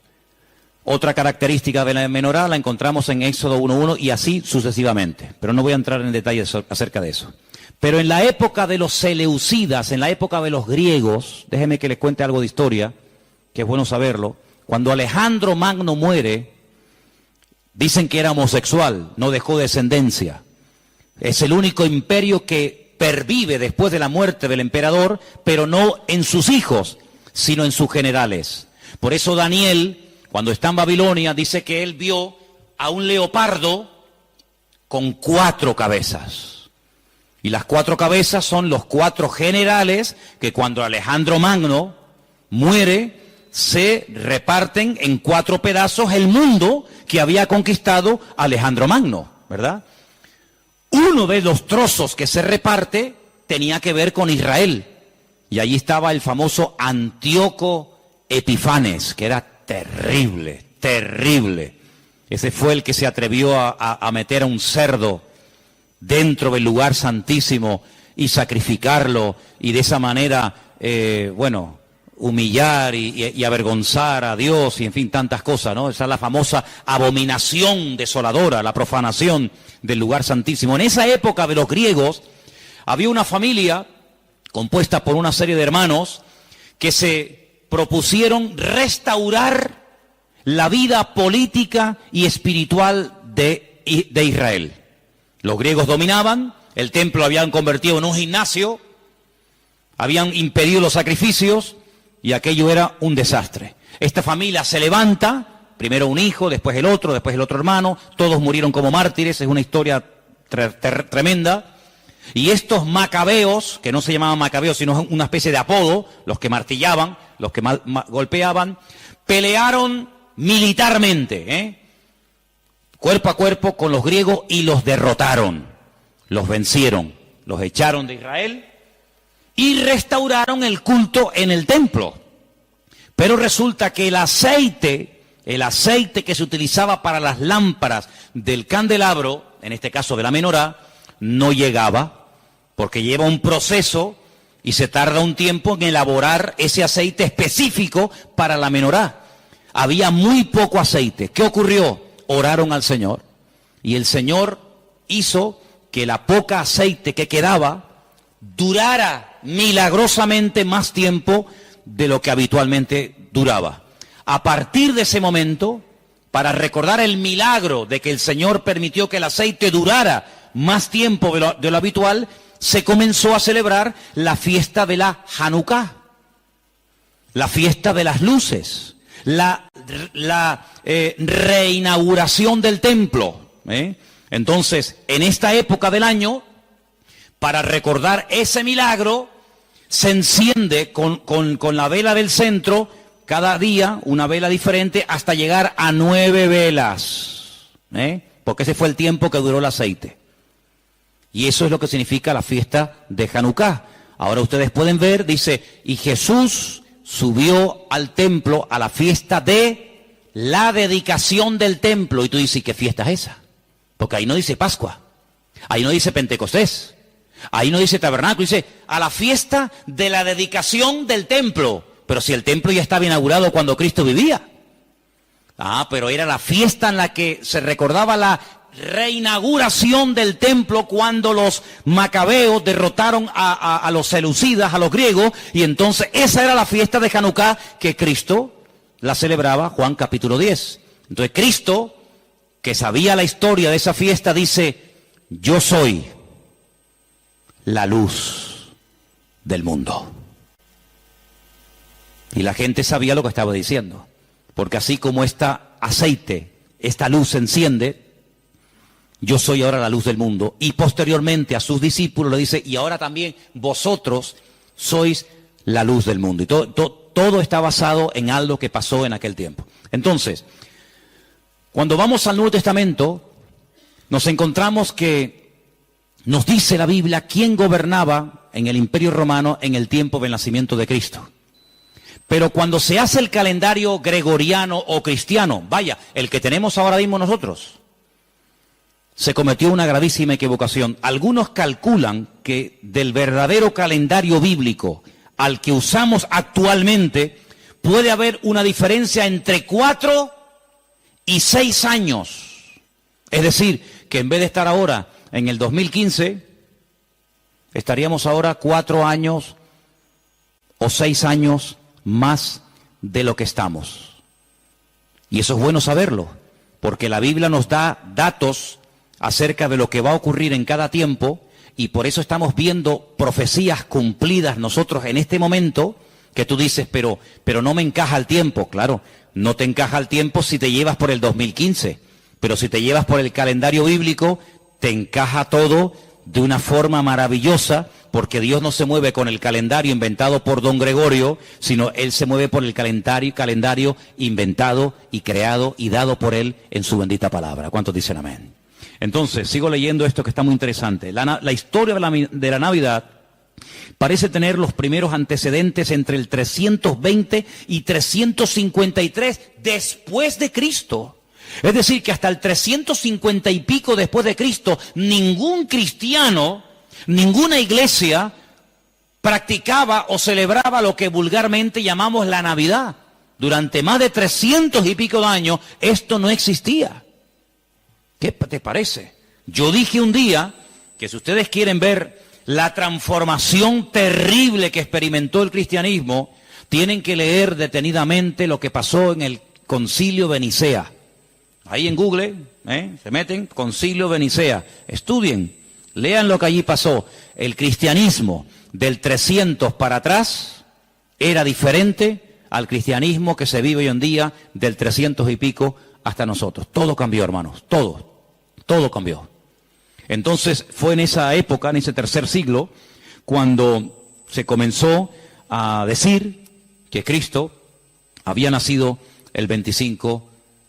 Otra característica de la menorá la encontramos en Éxodo 1.1 y así sucesivamente, pero no voy a entrar en detalles acerca de eso. Pero en la época de los seleucidas, en la época de los griegos, déjeme que les cuente algo de historia, que es bueno saberlo. Cuando Alejandro Magno muere, dicen que era homosexual, no dejó descendencia. Es el único imperio que pervive después de la muerte del emperador, pero no en sus hijos, sino en sus generales. Por eso Daniel, cuando está en Babilonia, dice que él vio a un leopardo con 4 cabezas. Y las 4 cabezas son los 4 generales que cuando Alejandro Magno muere, se reparten en 4 pedazos el mundo que había conquistado Alejandro Magno, ¿verdad? Uno de los trozos que se reparte tenía que ver con Israel. Y allí estaba el famoso Antíoco Epifanes, que era terrible, terrible. Ese fue el que se atrevió a meter a un cerdo dentro del lugar santísimo y sacrificarlo y de esa manera, humillar y avergonzar a Dios y en fin, tantas cosas, ¿no? Esa es la famosa abominación desoladora, la profanación del lugar santísimo. En esa época de los griegos había una familia compuesta por una serie de hermanos que se propusieron restaurar la vida política y espiritual de Israel. Los griegos dominaban, el templo lo habían convertido en un gimnasio, habían impedido los sacrificios y aquello era un desastre. Esta familia se levanta, primero un hijo, después el otro hermano, todos murieron como mártires, es una historia tremenda. Y estos macabeos, que no se llamaban macabeos, sino una especie de apodo, los que martillaban, los que golpeaban, pelearon militarmente, cuerpo a cuerpo con los griegos y los derrotaron, los vencieron, los echaron de Israel y restauraron el culto en el templo. Pero resulta que el aceite que se utilizaba para las lámparas del candelabro, en este caso de la menorá, no llegaba, porque lleva un proceso y se tarda un tiempo en elaborar ese aceite específico para la menorá. Había muy poco aceite. ¿Qué ocurrió? Oraron al Señor y el Señor hizo que la poca aceite que quedaba durara milagrosamente más tiempo de lo que habitualmente duraba. A partir de ese momento, para recordar el milagro de que el Señor permitió que el aceite durara más tiempo de lo habitual, se comenzó a celebrar la fiesta de la Hanukkah, la fiesta de las luces, la reinauguración del templo. Entonces, en esta época del año, para recordar ese milagro, se enciende con la vela del centro, cada día una vela diferente, hasta llegar a 9 velas. Porque ese fue el tiempo que duró el aceite. Y eso es lo que significa la fiesta de Hanukkah. Ahora ustedes pueden ver, dice, y Jesús subió al templo a la fiesta de la dedicación del templo. Y tú dices, ¿qué fiesta es esa? Porque ahí no dice Pascua, ahí no dice Pentecostés, ahí no dice tabernáculo, dice a la fiesta de la dedicación del templo. Pero si el templo ya estaba inaugurado cuando Cristo vivía. Pero era la fiesta en la que se recordaba la reinauguración del templo cuando los macabeos derrotaron a los seleucidas, a los griegos, y entonces esa era la fiesta de Hanukkah que Cristo la celebraba, Juan capítulo 10. Entonces Cristo que sabía la historia de esa fiesta, dice: yo soy la luz del mundo. Y la gente sabía lo que estaba diciendo, porque así como esta aceite, esta luz se enciende, yo soy ahora la luz del mundo. Y posteriormente a sus discípulos le dice: y ahora también vosotros sois la luz del mundo. Y todo está basado en algo que pasó en aquel tiempo. Entonces, cuando vamos al Nuevo Testamento, nos encontramos que nos dice la Biblia quién gobernaba en el Imperio Romano en el tiempo del nacimiento de Cristo. Pero cuando se hace el calendario gregoriano o cristiano, vaya, el que tenemos ahora mismo nosotros, se cometió una gravísima equivocación. Algunos calculan que del verdadero calendario bíblico al que usamos actualmente puede haber una diferencia entre 4 y 6 años. Es decir, que en vez de estar ahora en el 2015, estaríamos ahora 4 años o 6 años más de lo que estamos. Y eso es bueno saberlo, porque la Biblia nos da datos acerca de lo que va a ocurrir en cada tiempo, y por eso estamos viendo profecías cumplidas nosotros en este momento, que tú dices, pero no me encaja el tiempo. Claro, no te encaja el tiempo si te llevas por el 2015, pero si te llevas por el calendario bíblico, te encaja todo de una forma maravillosa, porque Dios no se mueve con el calendario inventado por don Gregorio, sino Él se mueve por el calendario inventado y creado y dado por Él en su bendita palabra. ¿Cuántos dicen amén? Entonces, sigo leyendo esto que está muy interesante. La historia de la Navidad parece tener los primeros antecedentes entre el 320 y 353 después de Cristo. Es decir, que hasta el 350 y pico después de Cristo, ningún cristiano, ninguna iglesia practicaba o celebraba lo que vulgarmente llamamos la Navidad. Durante más de 300 y pico de años, esto no existía. ¿Qué te parece? Yo dije un día que si ustedes quieren ver la transformación terrible que experimentó el cristianismo, tienen que leer detenidamente lo que pasó en el Concilio de Nicea. Ahí en Google, se meten, Concilio de Nicea, estudien, lean lo que allí pasó. El cristianismo del 300 para atrás era diferente al cristianismo que se vive hoy en día del 300 y pico hasta nosotros. Todo cambió, hermanos, todo cambió. Entonces fue en esa época, en ese tercer siglo, cuando se comenzó a decir que Cristo había nacido el 25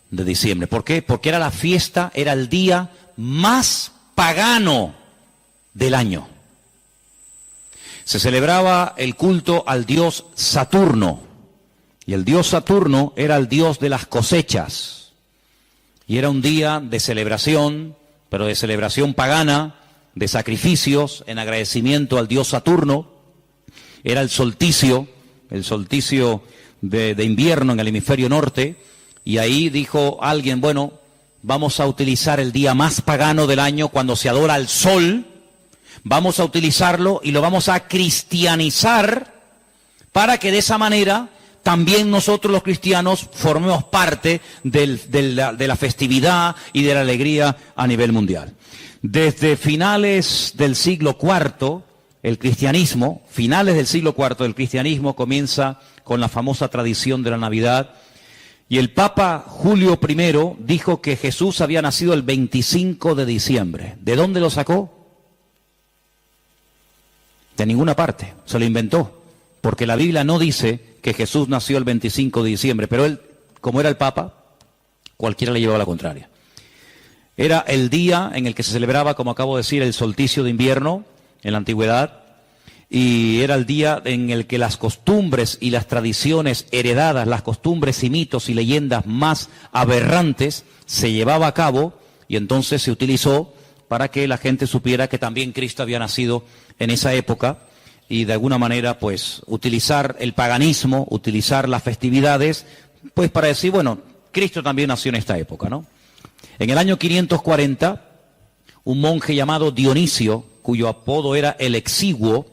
de diciembre. ¿Por qué? Porque era la fiesta, era el día más pagano del año. Se celebraba el culto al dios Saturno, y el dios Saturno era el dios de las cosechas. Y era un día de celebración, pero de celebración pagana, de sacrificios en agradecimiento al dios Saturno. Era el solsticio de invierno en el hemisferio norte. Y ahí dijo alguien, bueno, vamos a utilizar el día más pagano del año cuando se adora al sol. Vamos a utilizarlo y lo vamos a cristianizar para que de esa manera también nosotros los cristianos formemos parte de la festividad y de la alegría a nivel mundial. Desde finales del siglo IV, el cristianismo, finales del siglo IV, el cristianismo comienza con la famosa tradición de la Navidad, y el Papa Julio I dijo que Jesús había nacido el 25 de diciembre. ¿De dónde lo sacó? De ninguna parte, se lo inventó, porque la Biblia no dice que Jesús nació el 25 de diciembre, pero él, como era el Papa, cualquiera le llevaba la contraria. Era el día en el que se celebraba, como acabo de decir, el solsticio de invierno en la antigüedad, y era el día en el que las costumbres y las tradiciones heredadas, las costumbres y mitos y leyendas más aberrantes, se llevaba a cabo, y entonces se utilizó para que la gente supiera que también Cristo había nacido en esa época, y de alguna manera, pues, utilizar el paganismo, utilizar las festividades, pues para decir, bueno, Cristo también nació en esta época, ¿no? En el año 540, un monje llamado Dionisio, cuyo apodo era el Exiguo,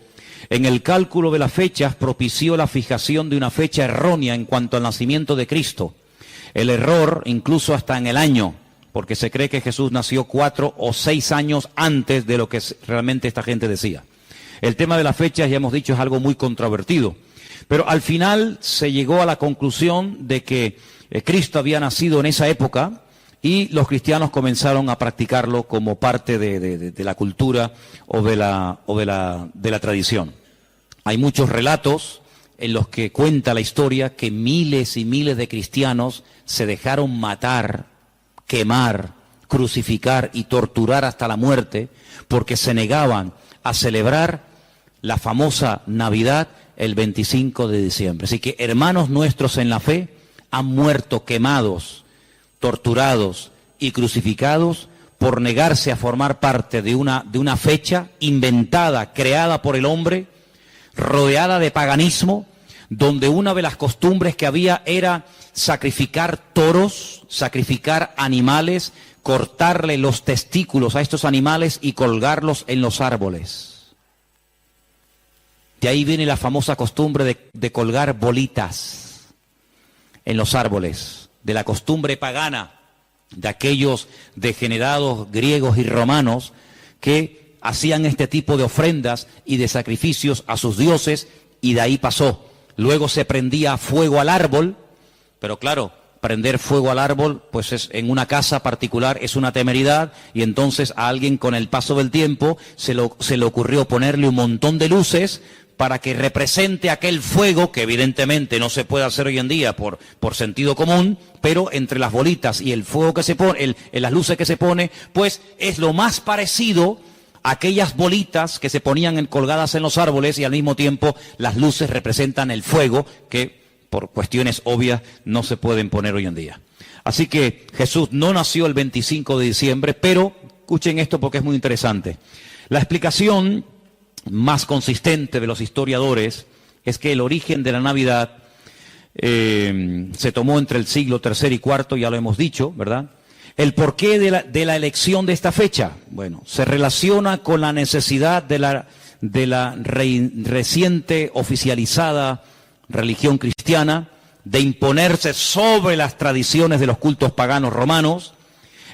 en el cálculo de las fechas propició la fijación de una fecha errónea en cuanto al nacimiento de Cristo. El error, incluso hasta en el año, porque se cree que Jesús nació 4 o 6 años antes de lo que realmente esta gente decía. El tema de las fechas, ya hemos dicho, es algo muy controvertido, pero al final se llegó a la conclusión de que Cristo había nacido en esa época y los cristianos comenzaron a practicarlo como parte de la cultura o de la tradición. Hay muchos relatos en los que cuenta la historia que miles y miles de cristianos se dejaron matar, quemar, crucificar y torturar hasta la muerte porque se negaban a celebrar la famosa Navidad el 25 de diciembre. Así que hermanos nuestros en la fe han muerto quemados, torturados y crucificados por negarse a formar parte de una fecha inventada, creada por el hombre, rodeada de paganismo, donde una de las costumbres que había era sacrificar toros, sacrificar animales, cortarle los testículos a estos animales y colgarlos en los árboles. De ahí viene la famosa costumbre de colgar bolitas en los árboles, de la costumbre pagana de aquellos degenerados griegos y romanos que hacían este tipo de ofrendas y de sacrificios a sus dioses, y de ahí pasó. Luego se prendía fuego al árbol, pero claro, prender fuego al árbol, pues es en una casa particular es una temeridad, y entonces a alguien con el paso del tiempo se le ocurrió ponerle un montón de luces para que represente aquel fuego, que evidentemente no se puede hacer hoy en día por sentido común, pero entre las bolitas y el fuego que se pone, las luces que se pone, pues es lo más parecido a aquellas bolitas que se ponían colgadas en los árboles, y al mismo tiempo las luces representan el fuego, que por cuestiones obvias no se pueden poner hoy en día. Así que Jesús no nació el 25 de diciembre, pero escuchen esto porque es muy interesante. La explicación más consistente de los historiadores es que el origen de la Navidad se tomó entre el siglo III y IV, ya lo hemos dicho, ¿verdad? El porqué de la elección de esta fecha, bueno, se relaciona con la necesidad de la reciente oficializada religión cristiana de imponerse sobre las tradiciones de los cultos paganos romanos.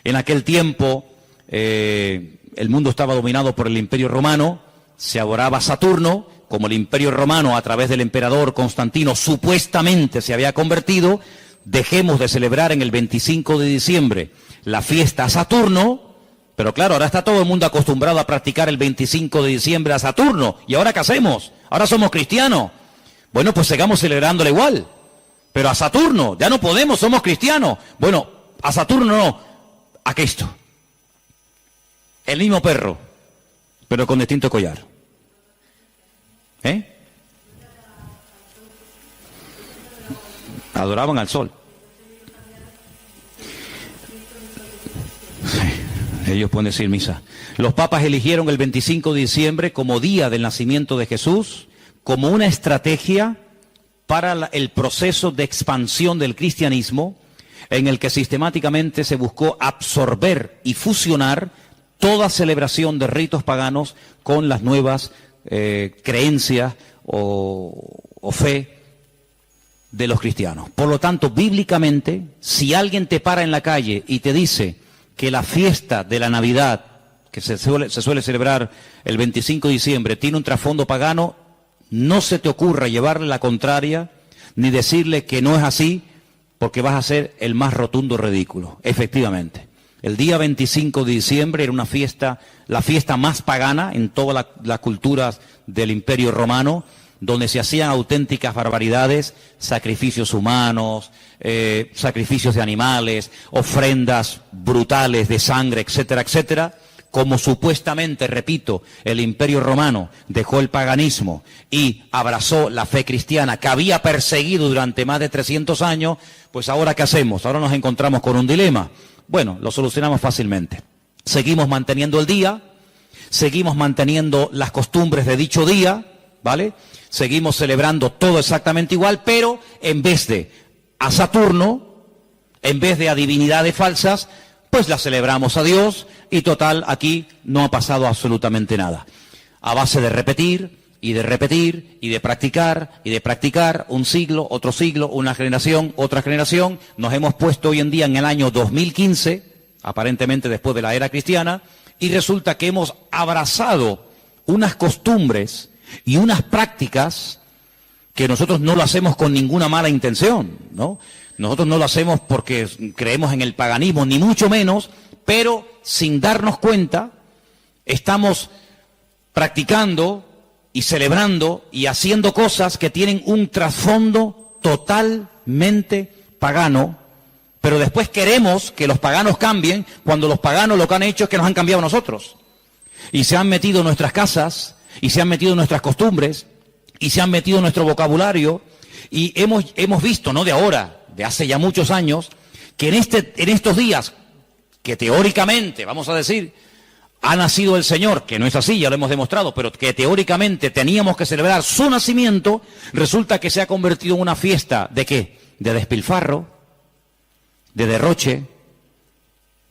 En aquel tiempo el mundo estaba dominado por el Imperio Romano, se adoraba a Saturno, como el Imperio Romano a través del emperador Constantino supuestamente se había convertido. Dejemos de celebrar en el 25 de diciembre la fiesta a Saturno, pero claro, ahora está todo el mundo acostumbrado a practicar el 25 de diciembre a Saturno, ¿y ahora qué hacemos? Ahora somos cristianos. Bueno, pues sigamos celebrándole igual, pero a Saturno, ya no podemos, somos cristianos. Bueno, a Saturno no, a Cristo. El mismo perro, pero con distinto collar. Adoraban al sol. Sí, ellos pueden decir misa. Los papas eligieron el 25 de diciembre como día del nacimiento de Jesús, como una estrategia para el proceso de expansión del cristianismo, en el que sistemáticamente se buscó absorber y fusionar toda celebración de ritos paganos con las nuevas creencias o fe de los cristianos. Por lo tanto, bíblicamente, si alguien te para en la calle y te dice que la fiesta de la Navidad, que se suele celebrar el 25 de diciembre, tiene un trasfondo pagano, no se te ocurra llevarle la contraria, ni decirle que no es así, porque vas a ser el más rotundo ridículo. Efectivamente, el día 25 de diciembre era una fiesta, la fiesta más pagana en todas las culturas del Imperio Romano, donde se hacían auténticas barbaridades, sacrificios humanos, sacrificios de animales, ofrendas brutales de sangre, etcétera, etcétera. Como supuestamente, repito, el Imperio Romano dejó el paganismo y abrazó la fe cristiana que había perseguido durante más de 300 años, pues ahora ¿qué hacemos? Ahora nos encontramos con un dilema. Bueno, lo solucionamos fácilmente. Seguimos manteniendo el día, seguimos manteniendo las costumbres de dicho día, ¿vale? Seguimos celebrando todo exactamente igual, pero en vez de a Saturno, en vez de a divinidades falsas, pues la celebramos a Dios, y total, aquí no ha pasado absolutamente nada. A base de repetir, y de repetir, y de practicar, un siglo, una generación, otra generación, nos hemos puesto hoy en día en el año 2015, aparentemente después de la era cristiana, y resulta que hemos abrazado unas costumbres y unas prácticas que nosotros no lo hacemos con ninguna mala intención, ¿no? Nosotros no lo hacemos porque creemos en el paganismo, ni mucho menos, pero sin darnos cuenta, estamos practicando y celebrando y haciendo cosas que tienen un trasfondo totalmente pagano, pero después queremos que los paganos cambien cuando los paganos lo que han hecho es que nos han cambiado a nosotros. Y se han metido en nuestras casas, y se han metido en nuestras costumbres, y se han metido en nuestro vocabulario, y hemos visto, no de ahora, de hace ya muchos años, que en estos días, que teóricamente, vamos a decir, ha nacido el Señor, que no es así, ya lo hemos demostrado, pero que teóricamente teníamos que celebrar su nacimiento, resulta que se ha convertido en una fiesta, ¿de qué? De despilfarro, de derroche,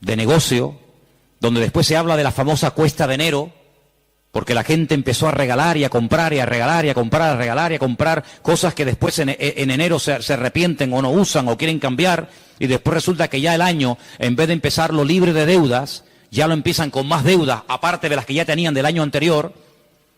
de negocio, donde después se habla de la famosa cuesta de enero, porque la gente empezó a regalar y a comprar y a regalar y a comprar, a regalar y a comprar cosas que después en enero se arrepienten o no usan o quieren cambiar, y después resulta que ya el año, en vez de empezarlo libre de deudas, ya lo empiezan con más deudas, aparte de las que ya tenían del año anterior.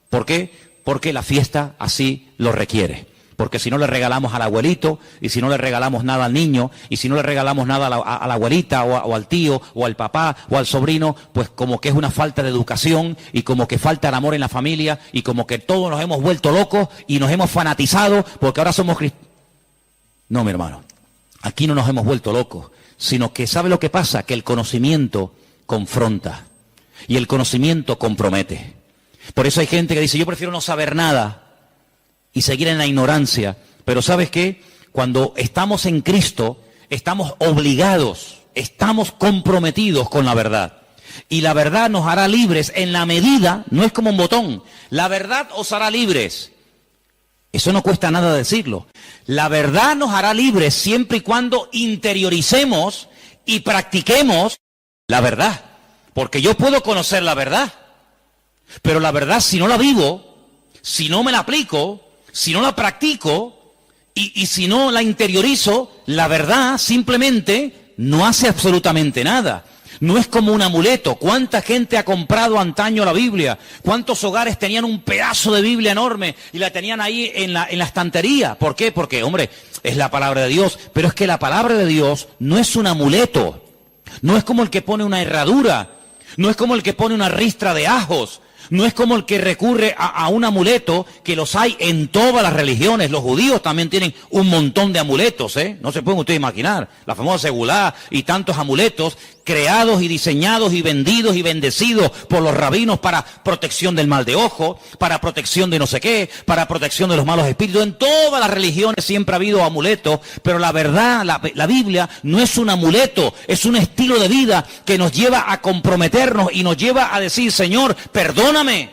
¿Por qué? Porque la fiesta así lo requiere. Porque si no le regalamos al abuelito, y si no le regalamos nada al niño, y si no le regalamos nada a la abuelita, o al tío, o al papá, o al sobrino, pues como que es una falta de educación, y como que falta el amor en la familia, y como que todos nos hemos vuelto locos, y nos hemos fanatizado, porque ahora somos cristianos. No, mi hermano, aquí no nos hemos vuelto locos, sino que ¿sabe lo que pasa? Que el conocimiento confronta, y el conocimiento compromete. Por eso hay gente que dice, yo prefiero no saber nada, y seguir en la ignorancia. Pero ¿sabes qué? Cuando estamos en Cristo, estamos obligados, estamos comprometidos con la verdad. Y la verdad nos hará libres en la medida, no es como un botón, la verdad os hará libres. Eso no cuesta nada decirlo. La verdad nos hará libres siempre y cuando interioricemos y practiquemos la verdad. Porque yo puedo conocer la verdad, pero la verdad si no la vivo, si no me la aplico, si no la practico y si no la interiorizo, la verdad simplemente no hace absolutamente nada. No es como un amuleto. ¿Cuánta gente ha comprado antaño la Biblia? ¿Cuántos hogares tenían un pedazo de Biblia enorme y la tenían ahí en la estantería? ¿Por qué? Porque, hombre, es la palabra de Dios. Pero es que la palabra de Dios no es un amuleto. No es como el que pone una herradura. No es como el que pone una ristra de ajos. No es como el que recurre a un amuleto, que los hay en todas las religiones. Los judíos también tienen un montón de amuletos, ¿eh? No se pueden ustedes imaginar. La famosa segulá y tantos amuletos creados y diseñados y vendidos y bendecidos por los rabinos para protección del mal de ojo, para protección de no sé qué, para protección de los malos espíritus. En todas las religiones siempre ha habido amuletos, pero la verdad, la Biblia no es un amuleto, es un estilo de vida que nos lleva a comprometernos y nos lleva a decir, Señor, perdóname,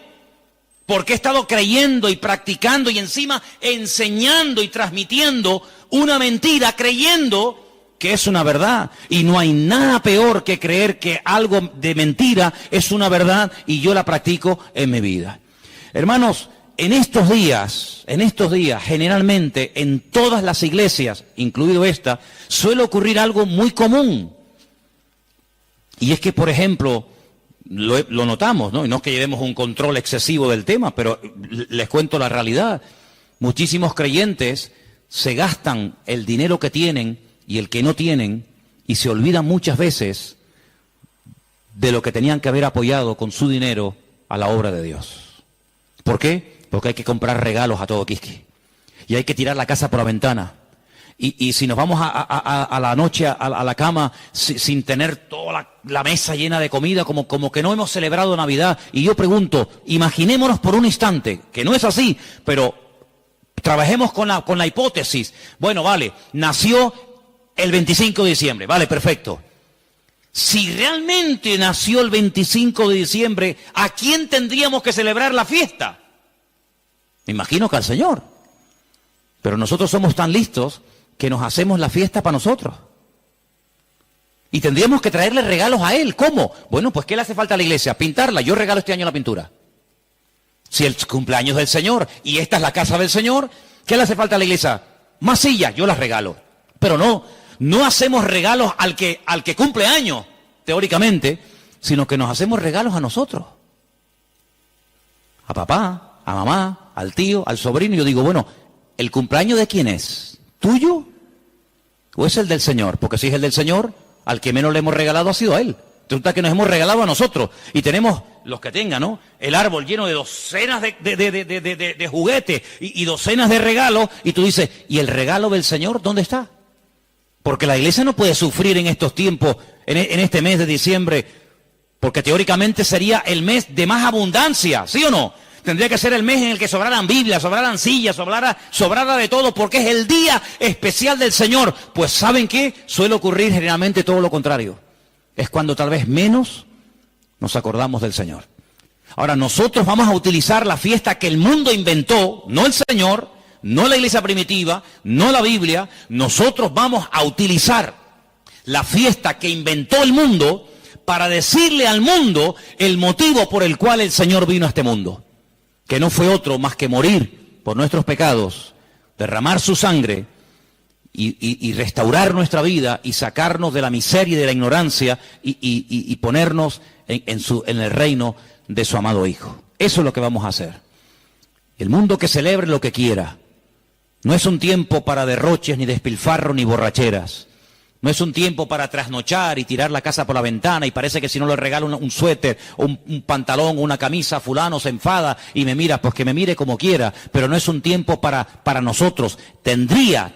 porque he estado creyendo y practicando y encima enseñando y transmitiendo una mentira, creyendo que es una verdad. Y no hay nada peor que creer que algo de mentira es una verdad y yo la practico en mi vida. Hermanos, en estos días, generalmente en todas las iglesias, incluido esta, suele ocurrir algo muy común. Y es que, por ejemplo, lo notamos, ¿no? Y no es que llevemos un control excesivo del tema, pero les cuento la realidad. Muchísimos creyentes se gastan el dinero que tienen y el que no tienen, y se olvidan muchas veces de lo que tenían que haber apoyado con su dinero a la obra de Dios. ¿Por qué? Porque hay que comprar regalos a todo quisque, y hay que tirar la casa por la ventana. Y si nos vamos a la noche a la cama sin tener toda la mesa llena de comida, como que no hemos celebrado Navidad. Y yo pregunto, imaginémonos por un instante, que no es así, pero trabajemos con la hipótesis. Bueno, vale, nació el 25 de diciembre, vale, perfecto. Si realmente nació el 25 de diciembre, ¿a quién tendríamos que celebrar la fiesta? Me imagino que al Señor. Pero nosotros somos tan listos que nos hacemos la fiesta para nosotros. Y tendríamos que traerle regalos a Él. ¿Cómo? Bueno, pues ¿qué le hace falta a la iglesia? Pintarla. Yo regalo este año la pintura. Si el cumpleaños del Señor y esta es la casa del Señor, ¿qué le hace falta a la iglesia? Más sillas, yo las regalo. Pero no hacemos regalos al que cumple años. teóricamente, sino que nos hacemos regalos a nosotros. A papá, a mamá, al tío, al sobrino. Yo digo, bueno, ¿el cumpleaños de quién es? ¿Tuyo? ¿O es el del Señor? Porque si es el del Señor, al que menos le hemos regalado ha sido a Él. Resulta que nos hemos regalado a nosotros. Y tenemos, los que tengan, ¿no?, el árbol lleno de docenas de juguetes y docenas de regalos. Y tú dices, ¿y el regalo del Señor dónde está? Porque la iglesia no puede sufrir en estos tiempos, en este mes de diciembre, porque teóricamente sería el mes de más abundancia, ¿sí o no? Tendría que ser el mes en el que sobraran Biblias, sobraran sillas, sobrara de todo, porque es el día especial del Señor. Pues ¿saben qué? Suele ocurrir generalmente todo lo contrario. Es cuando tal vez menos nos acordamos del Señor. Ahora, nosotros vamos a utilizar la fiesta que el mundo inventó, no el Señor, no la iglesia primitiva, no la Biblia. Nosotros vamos a utilizar la fiesta que inventó el mundo para decirle al mundo el motivo por el cual el Señor vino a este mundo. Que no fue otro más que morir por nuestros pecados, derramar su sangre y restaurar nuestra vida y sacarnos de la miseria y de la ignorancia y ponernos en el reino de su amado Hijo. Eso es lo que vamos a hacer. El mundo que celebre lo que quiera. No es un tiempo para derroches, ni despilfarro, ni borracheras. No es un tiempo para trasnochar y tirar la casa por la ventana y parece que si no le regalo un suéter o un pantalón o una camisa, fulano se enfada y me mira, pues que me mire como quiera. Pero no es un tiempo para nosotros. Tendría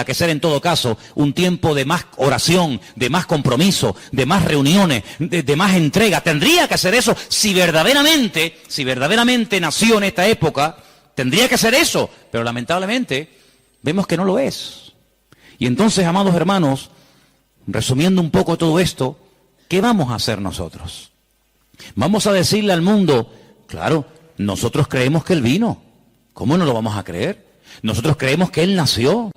que ser en todo caso un tiempo de más oración, de más compromiso, de más reuniones, de más entrega. Tendría que ser eso si verdaderamente nació en esta época. Tendría que ser eso, pero lamentablemente vemos que no lo es. Y entonces, amados hermanos, resumiendo un poco todo esto, ¿qué vamos a hacer nosotros? Vamos a decirle al mundo, claro, nosotros creemos que Él vino. ¿Cómo no lo vamos a creer? Nosotros creemos que Él nació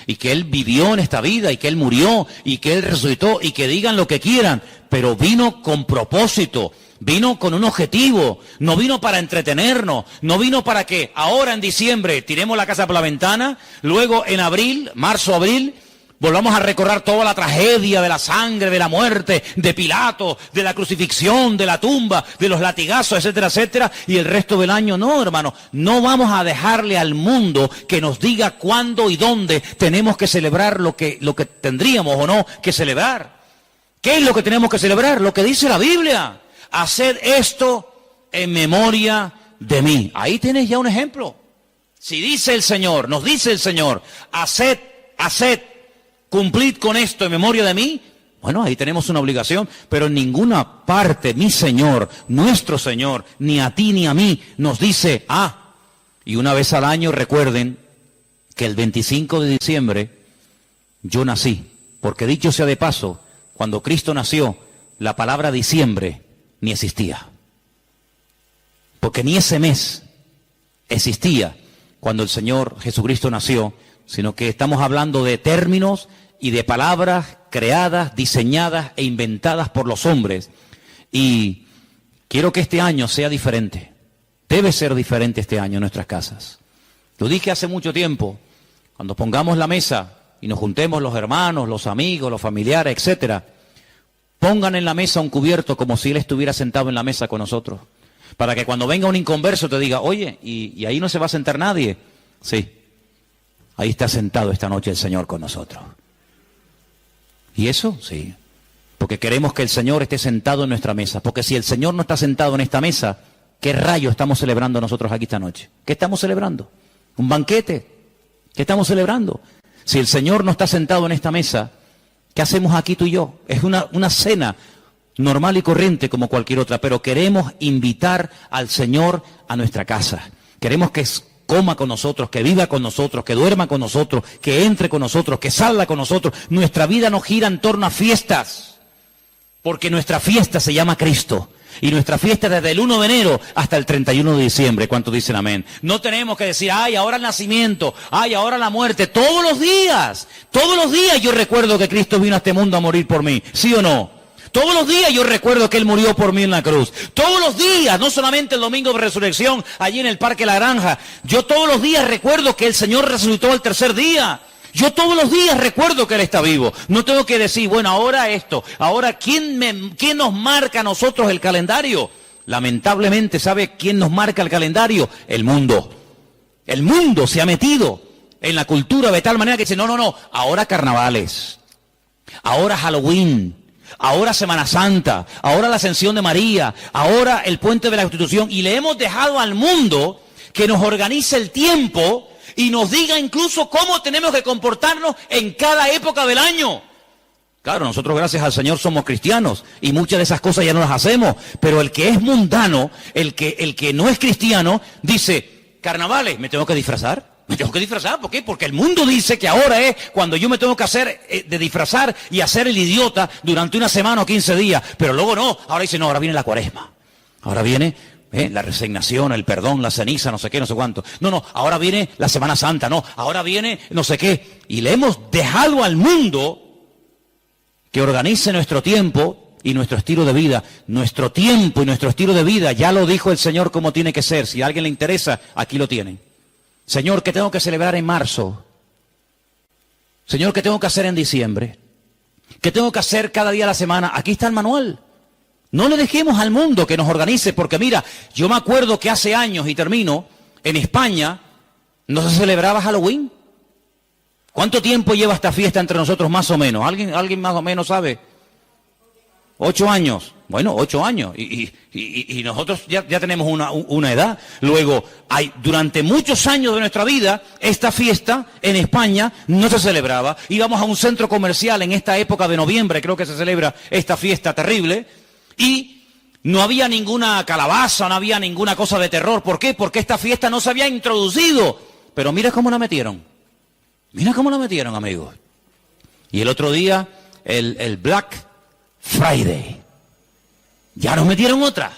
y que Él vivió en esta vida y que Él murió y que Él resucitó y que digan lo que quieran, pero vino con propósito. Vino con un objetivo, no vino para entretenernos, no vino para que ahora en diciembre tiremos la casa por la ventana, luego en abril, marzo, abril, volvamos a recordar toda la tragedia de la sangre, de la muerte, de Pilato, de la crucifixión, de la tumba, de los latigazos, etcétera, etcétera, y el resto del año. No, hermano, no vamos a dejarle al mundo que nos diga cuándo y dónde tenemos que celebrar lo que tendríamos o no que celebrar. ¿Qué es lo que tenemos que celebrar? Lo que dice la Biblia. Haced esto en memoria de mí. Ahí tienes ya un ejemplo. Si dice el Señor, nos dice el Señor, haced, cumplid con esto en memoria de mí. Bueno, ahí tenemos una obligación, pero en ninguna parte mi Señor, nuestro Señor, ni a ti ni a mí, nos dice, y una vez al año recuerden que el 25 de diciembre yo nací. Porque dicho sea de paso, cuando Cristo nació, la palabra diciembre ni existía. Porque ni ese mes existía cuando el Señor Jesucristo nació, sino que estamos hablando de términos y de palabras creadas, diseñadas e inventadas por los hombres. Y quiero que este año sea diferente. Debe ser diferente este año en nuestras casas. Lo dije hace mucho tiempo, cuando pongamos la mesa y nos juntemos los hermanos, los amigos, los familiares, etcétera, pongan en la mesa un cubierto como si Él estuviera sentado en la mesa con nosotros. Para que cuando venga un inconverso te diga, oye, ¿y ahí no se va a sentar nadie? Sí, ahí está sentado esta noche el Señor con nosotros. ¿Y eso? Sí. Porque queremos que el Señor esté sentado en nuestra mesa. Porque si el Señor no está sentado en esta mesa, ¿qué rayo estamos celebrando nosotros aquí esta noche? ¿Qué estamos celebrando? ¿Un banquete? ¿Qué estamos celebrando? Si el Señor no está sentado en esta mesa, ¿qué hacemos aquí tú y yo? Es una cena normal y corriente como cualquier otra, pero queremos invitar al Señor a nuestra casa. Queremos que coma con nosotros, que viva con nosotros, que duerma con nosotros, que entre con nosotros, que salga con nosotros. Nuestra vida no gira en torno a fiestas, porque nuestra fiesta se llama Cristo. Y nuestra fiesta desde el 1 de enero hasta el 31 de diciembre. ¿Cuántos dicen amén? No tenemos que decir, ahora el nacimiento, ahora la muerte. Todos los días yo recuerdo que Cristo vino a este mundo a morir por mí. ¿Sí o no? Todos los días yo recuerdo que Él murió por mí en la cruz. Todos los días, no solamente el domingo de resurrección, allí en el Parque La Granja. Yo todos los días recuerdo que el Señor resucitó al tercer día. Yo todos los días recuerdo que Él está vivo. No tengo que decir, bueno, ahora esto, ahora ¿quién nos marca a nosotros el calendario? Lamentablemente, ¿sabe quién nos marca el calendario? El mundo. El mundo se ha metido en la cultura de tal manera que dice, no, ahora carnavales, ahora Halloween, ahora Semana Santa, ahora la Ascensión de María, ahora el Puente de la Constitución, y le hemos dejado al mundo que nos organice el tiempo y nos diga incluso cómo tenemos que comportarnos en cada época del año. Claro, nosotros gracias al Señor somos cristianos y muchas de esas cosas ya no las hacemos, pero el que es mundano, el que no es cristiano, dice, carnavales, ¿me tengo que disfrazar? ¿Me tengo que disfrazar? ¿Por qué? Porque el mundo dice que ahora es cuando yo me tengo que hacer de disfrazar y hacer el idiota durante una semana o 15 días. Pero luego no, ahora dice, no, ahora viene la Cuaresma. Ahora viene la resignación, el perdón, la ceniza, no sé qué, no sé cuánto. No, ahora viene la Semana Santa, no, ahora viene no sé qué. Y le hemos dejado al mundo que organice nuestro tiempo y nuestro estilo de vida. Nuestro tiempo y nuestro estilo de vida, ya lo dijo el Señor cómo tiene que ser. Si a alguien le interesa, aquí lo tienen. Señor, ¿qué tengo que celebrar en marzo? Señor, ¿qué tengo que hacer en diciembre? ¿Qué tengo que hacer cada día de la semana? Aquí está el manual. No le dejemos al mundo que nos organice, porque mira, yo me acuerdo que hace años, y termino, en España no se celebraba Halloween. ¿Cuánto tiempo lleva esta fiesta entre nosotros más o menos? ¿Alguien más o menos sabe? 8 años. Bueno, 8 años. Y nosotros ya tenemos una edad. Luego, durante muchos años de nuestra vida, esta fiesta en España no se celebraba. Íbamos a un centro comercial en esta época de noviembre, creo que se celebra esta fiesta terrible, y no había ninguna calabaza, no había ninguna cosa de terror. ¿Por qué? Porque esta fiesta no se había introducido. Pero mira cómo la metieron. Mira cómo la metieron, amigos. Y el otro día, el Black Friday. Ya nos metieron otra.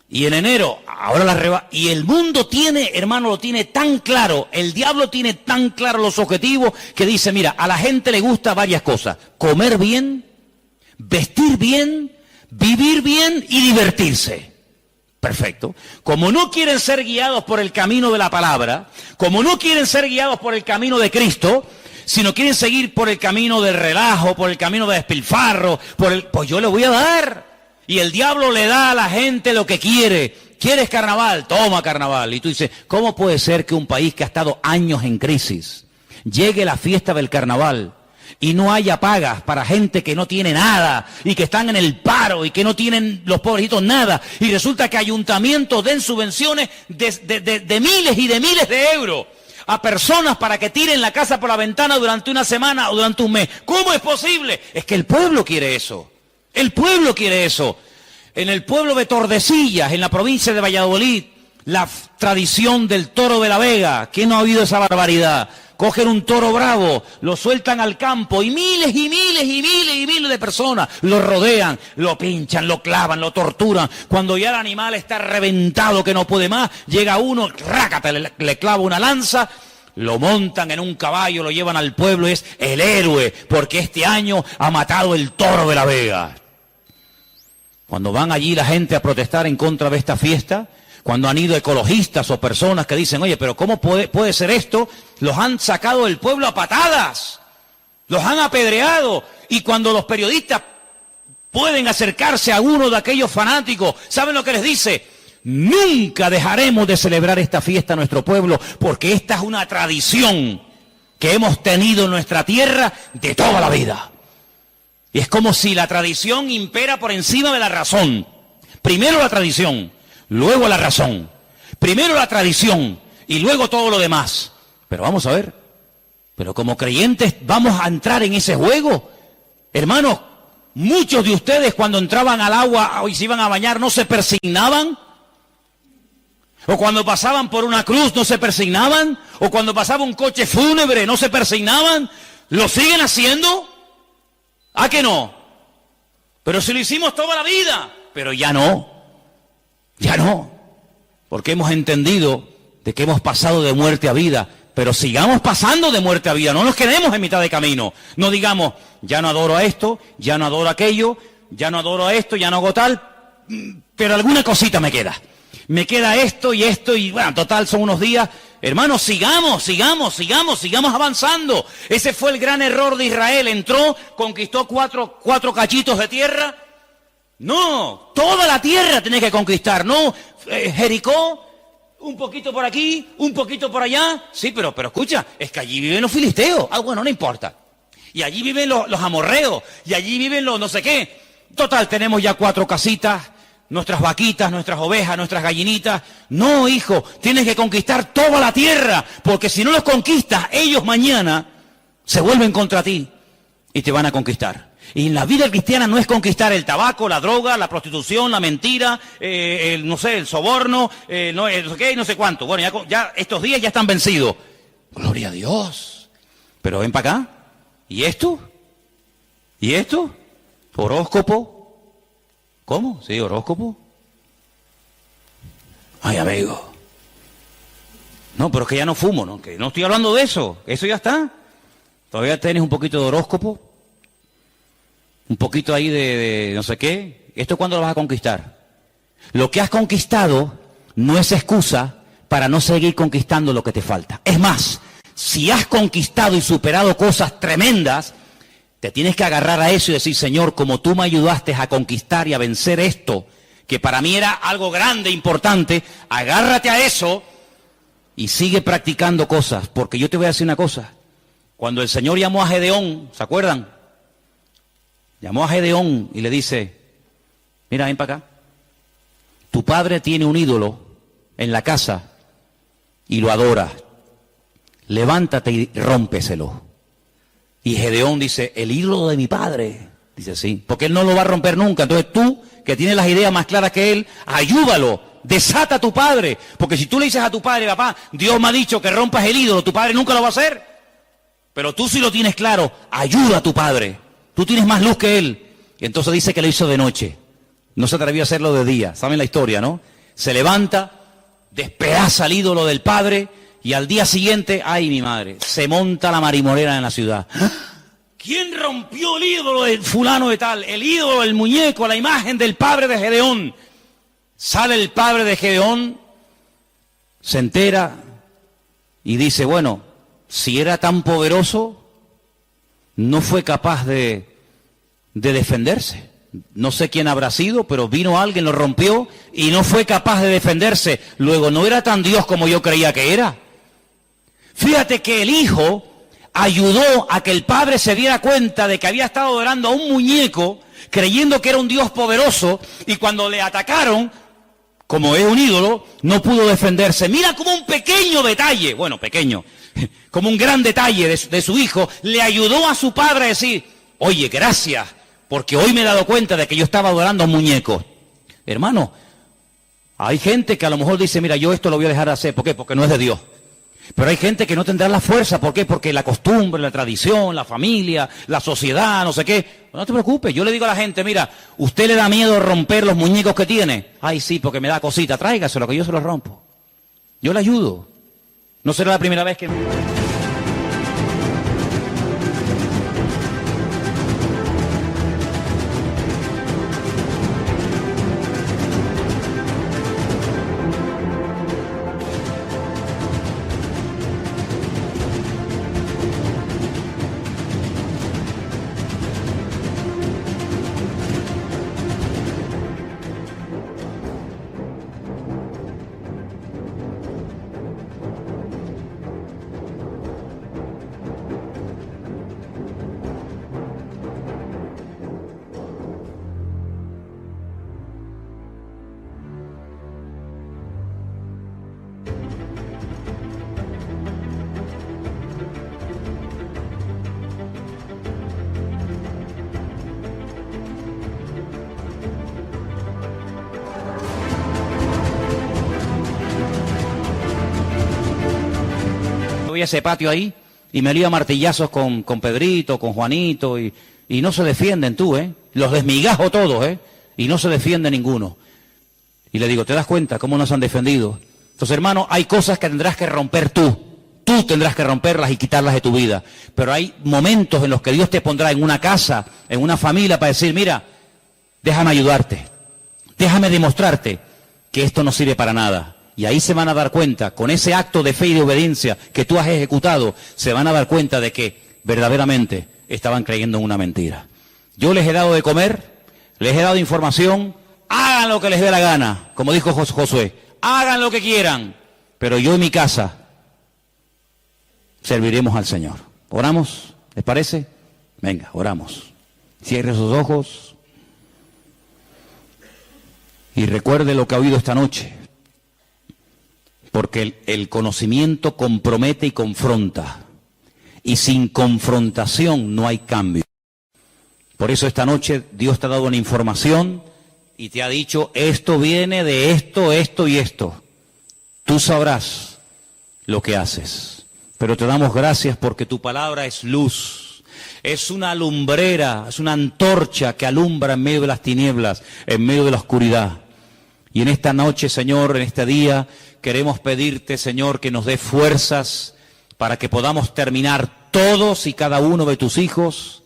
Y en enero, ahora y el mundo tiene, hermano, lo tiene tan claro, el diablo tiene tan claro los objetivos que dice, mira, a la gente le gusta varias cosas. Comer bien, vestir bien, vivir bien y divertirse. Perfecto. Como no quieren ser guiados por el camino de la palabra, como no quieren ser guiados por el camino de Cristo, sino quieren seguir por el camino del relajo, por el camino de despilfarro, pues yo le voy a dar. Y el diablo le da a la gente lo que quiere. ¿Quieres carnaval? Toma carnaval. Y tú dices, ¿cómo puede ser que un país que ha estado años en crisis llegue la fiesta del carnaval y no haya pagas para gente que no tiene nada y que están en el paro y que no tienen los pobrecitos nada? Y resulta que ayuntamientos den subvenciones de miles y de miles de euros a personas para que tiren la casa por la ventana durante una semana o durante un mes. ¿Cómo es posible? Es que el pueblo quiere eso. El pueblo quiere eso. En el pueblo de Tordesillas, en la provincia de Valladolid, la tradición del toro de la Vega. ¿Quién no ha oído esa barbaridad? Cogen un toro bravo, lo sueltan al campo y miles y miles y miles y miles de personas lo rodean, lo pinchan, lo clavan, lo torturan. Cuando ya el animal está reventado que no puede más, llega uno, rácate, le clava una lanza, lo montan en un caballo, lo llevan al pueblo, es el héroe, porque este año ha matado el toro de la Vega. Cuando van allí la gente a protestar en contra de esta fiesta, cuando han ido ecologistas o personas que dicen, oye, pero ¿cómo puede ser esto? Los han sacado del pueblo a patadas, los han apedreado, y cuando los periodistas pueden acercarse a uno de aquellos fanáticos, ¿saben lo que les dice? Nunca dejaremos de celebrar esta fiesta a nuestro pueblo, porque esta es una tradición que hemos tenido en nuestra tierra de toda la vida. Y es como si la tradición impera por encima de la razón. Primero la tradición, luego la razón. Primero la tradición y luego todo lo demás. Pero vamos a ver, pero como creyentes vamos a entrar en ese juego. Hermanos, muchos de ustedes cuando entraban al agua y se iban a bañar no se persignaban. O cuando pasaban por una cruz no se persignaban. O cuando pasaba un coche fúnebre no se persignaban. ¿Lo siguen haciendo? ¿A que no? Pero si lo hicimos toda la vida. Pero ya no. Ya no. Porque hemos entendido de que hemos pasado de muerte a vida. Pero sigamos pasando de muerte a vida. No nos quedemos en mitad de camino. No digamos, ya no adoro a esto, ya no adoro a aquello, ya no adoro a esto, ya no hago tal. Pero alguna cosita me queda. Me queda esto y bueno, total son unos días. Hermanos, sigamos avanzando. Ese fue el gran error de Israel. Entró, conquistó cuatro cachitos de tierra. No, toda la tierra tenés que conquistar, ¿no? Jericó, un poquito por aquí, un poquito por allá. Sí, pero escucha, es que allí viven los filisteos. Ah, bueno, no importa. Y allí viven los amorreos, y allí viven los no sé qué. Total, tenemos ya 4 casitas, nuestras vaquitas, nuestras ovejas, nuestras gallinitas. No, hijo, tienes que conquistar toda la tierra, porque si no los conquistas, ellos mañana se vuelven contra ti y te van a conquistar. Y en la vida cristiana no es conquistar el tabaco, la droga, la prostitución, la mentira, no sé, el soborno, no sé qué, no sé cuánto. Bueno, ya estos días ya están vencidos. Gloria a Dios. Pero ven para acá. ¿Y esto? ¿Y esto? ¿Horóscopo? ¿Cómo? ¿Sí, horóscopo? Ay, amigo. No, pero es que ya no fumo, ¿no? Que no estoy hablando de eso. Eso ya está. Todavía tienes un poquito de horóscopo. Un poquito ahí de no sé qué. ¿Esto cuándo lo vas a conquistar? Lo que has conquistado no es excusa para no seguir conquistando lo que te falta. Es más, si has conquistado y superado cosas tremendas, te tienes que agarrar a eso y decir, Señor, como tú me ayudaste a conquistar y a vencer esto, que para mí era algo grande, importante, agárrate a eso y sigue practicando cosas. Porque yo te voy a decir una cosa. Cuando el Señor llamó a Gedeón, ¿se acuerdan? Llamó a Gedeón y le dice, mira, ven para acá. Tu padre tiene un ídolo en la casa y lo adora. Levántate y rómpeselo. Y Gedeón dice, el ídolo de mi padre. Dice, sí, porque él no lo va a romper nunca. Entonces tú, que tienes las ideas más claras que él, ayúdalo, desata a tu padre. Porque si tú le dices a tu padre, papá, Dios me ha dicho que rompas el ídolo, tu padre nunca lo va a hacer. Pero tú sí lo tienes claro, ayuda a tu padre. Tú tienes más luz que él. Y entonces dice que lo hizo de noche. No se atrevió a hacerlo de día. ¿Saben la historia, no? Se levanta, despedaza el ídolo del padre y al día siguiente, ay mi madre, se monta la marimorera en la ciudad. ¿Quién rompió el ídolo del fulano de tal? El ídolo, el muñeco, la imagen del padre de Gedeón. Sale el padre de Gedeón, se entera y dice, bueno, si era tan poderoso, no fue capaz de defenderse. No sé quién habrá sido, pero vino alguien, lo rompió y no fue capaz de defenderse. Luego, no era tan Dios como yo creía que era. Fíjate que el hijo ayudó a que el padre se diera cuenta de que había estado adorando a un muñeco, creyendo que era un Dios poderoso, y cuando le atacaron, como es un ídolo, no pudo defenderse. Mira como un pequeño detalle, bueno, pequeño, como un gran detalle de su hijo, le ayudó a su padre a decir, oye, gracias, porque hoy me he dado cuenta de que yo estaba adorando a un muñeco. Hermano, hay gente que a lo mejor dice, mira, yo esto lo voy a dejar de hacer. ¿Por qué? Porque no es de Dios. Pero hay gente que no tendrá la fuerza. ¿Por qué? Porque la costumbre, la tradición, la familia, la sociedad, no sé qué. No te preocupes, yo le digo a la gente, mira, ¿usted le da miedo romper los muñecos que tiene? Ay, sí, porque me da cosita, tráigaselo, que yo se los rompo. Yo le ayudo. No será la primera vez que... Voy a ese patio ahí y me lío a martillazos con Pedrito, con Juanito y no se defienden tú, los desmigajo todos, y no se defiende ninguno. Y le digo, ¿te das cuenta cómo nos han defendido? Entonces, hermano, hay cosas que tendrás que romper tú tendrás que romperlas y quitarlas de tu vida, pero hay momentos en los que Dios te pondrá en una casa, en una familia para decir, mira, déjame ayudarte, déjame demostrarte que esto no sirve para nada. Y ahí se van a dar cuenta, con ese acto de fe y de obediencia que tú has ejecutado, se van a dar cuenta de que verdaderamente estaban creyendo en una mentira. Yo les he dado de comer, les he dado información, hagan lo que les dé la gana, como dijo Josué, hagan lo que quieran, pero yo en mi casa serviremos al Señor. ¿Oramos? ¿Les parece? Venga, oramos. Cierre sus ojos y recuerde lo que ha oído esta noche, porque el conocimiento compromete y confronta, y sin confrontación no hay cambio. Por eso esta noche Dios te ha dado una información y te ha dicho, esto viene de esto, esto y esto. Tú sabrás lo que haces, pero te damos gracias porque tu palabra es luz, es una lumbrera, es una antorcha que alumbra en medio de las tinieblas, en medio de la oscuridad. Y en esta noche, Señor, en este día, queremos pedirte, Señor, que nos dé fuerzas para que podamos terminar todos y cada uno de tus hijos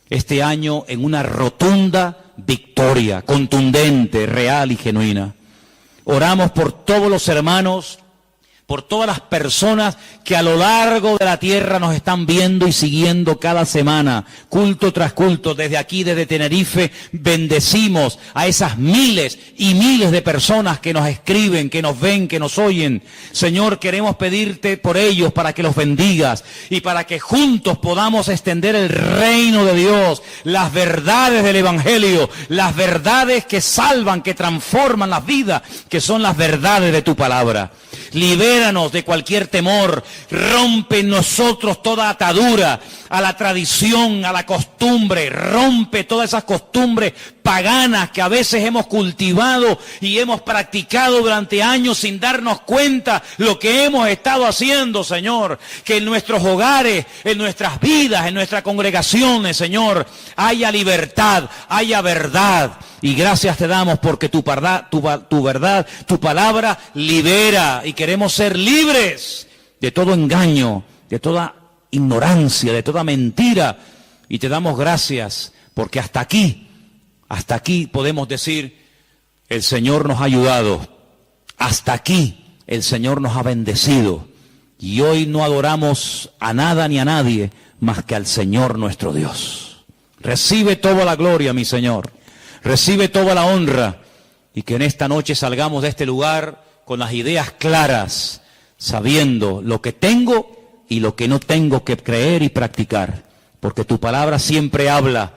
este año en una rotunda victoria, contundente, real y genuina. Oramos por todos los hermanos, por todas las personas que a lo largo de la tierra nos están viendo y siguiendo cada semana, culto tras culto. Desde aquí, desde Tenerife, bendecimos a esas miles y miles de personas que nos escriben, que nos ven, que nos oyen. Señor, queremos pedirte por ellos para que los bendigas y para que juntos podamos extender el reino de Dios, las verdades del Evangelio, las verdades que salvan, que transforman las vidas, que son las verdades de tu palabra. Libéranos de cualquier temor, rompe en nosotros toda atadura a la tradición, a la costumbre, rompe todas esas costumbres paganas que a veces hemos cultivado y hemos practicado durante años sin darnos cuenta lo que hemos estado haciendo, Señor. Que en nuestros hogares, en nuestras vidas, en nuestras congregaciones, Señor, haya libertad, haya verdad. Y gracias te damos porque tu verdad, tu palabra libera, y queremos ser libres de todo engaño, de toda ignorancia, de toda mentira. Y te damos gracias porque hasta aquí podemos decir, el Señor nos ha ayudado, hasta aquí el Señor nos ha bendecido. Y hoy no adoramos a nada ni a nadie más que al Señor nuestro Dios. Recibe toda la gloria, mi Señor. Recibe toda la honra, y que en esta noche salgamos de este lugar con las ideas claras, sabiendo lo que tengo y lo que no tengo que creer y practicar, porque tu palabra siempre habla.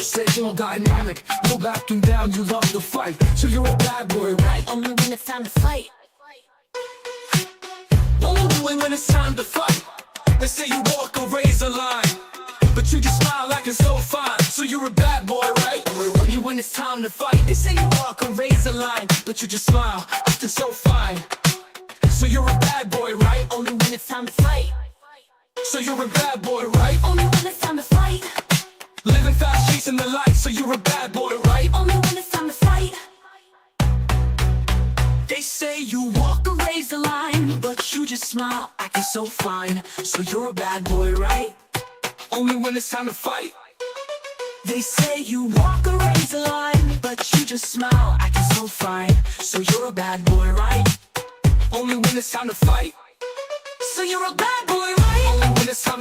conversational, dynamic, no backing down, you love to fight. So you're a bad boy, right? Only when it's time to fight. Only when it's time to fight. They say you walk a razor line, but you just smile like it's so fine. So you're a bad boy, right? Only when it's time to fight. They say you walk a razor line, but you just smile, acting so fine. So you're a bad boy, right? Only when it's time to fight. So you're a bad boy, right? Only when it's time to fight. Living fast, chasing the light. So you're a bad boy, right? Only when it's time to fight. They say you walk a razor line, but you just smile, acting so fine. So you're a bad boy, right? Only when it's time to fight. They say you walk a razor line, but you just smile, acting so fine. So you're a bad boy, right? Only when it's time to fight. So you're a bad boy, right? Only when it's time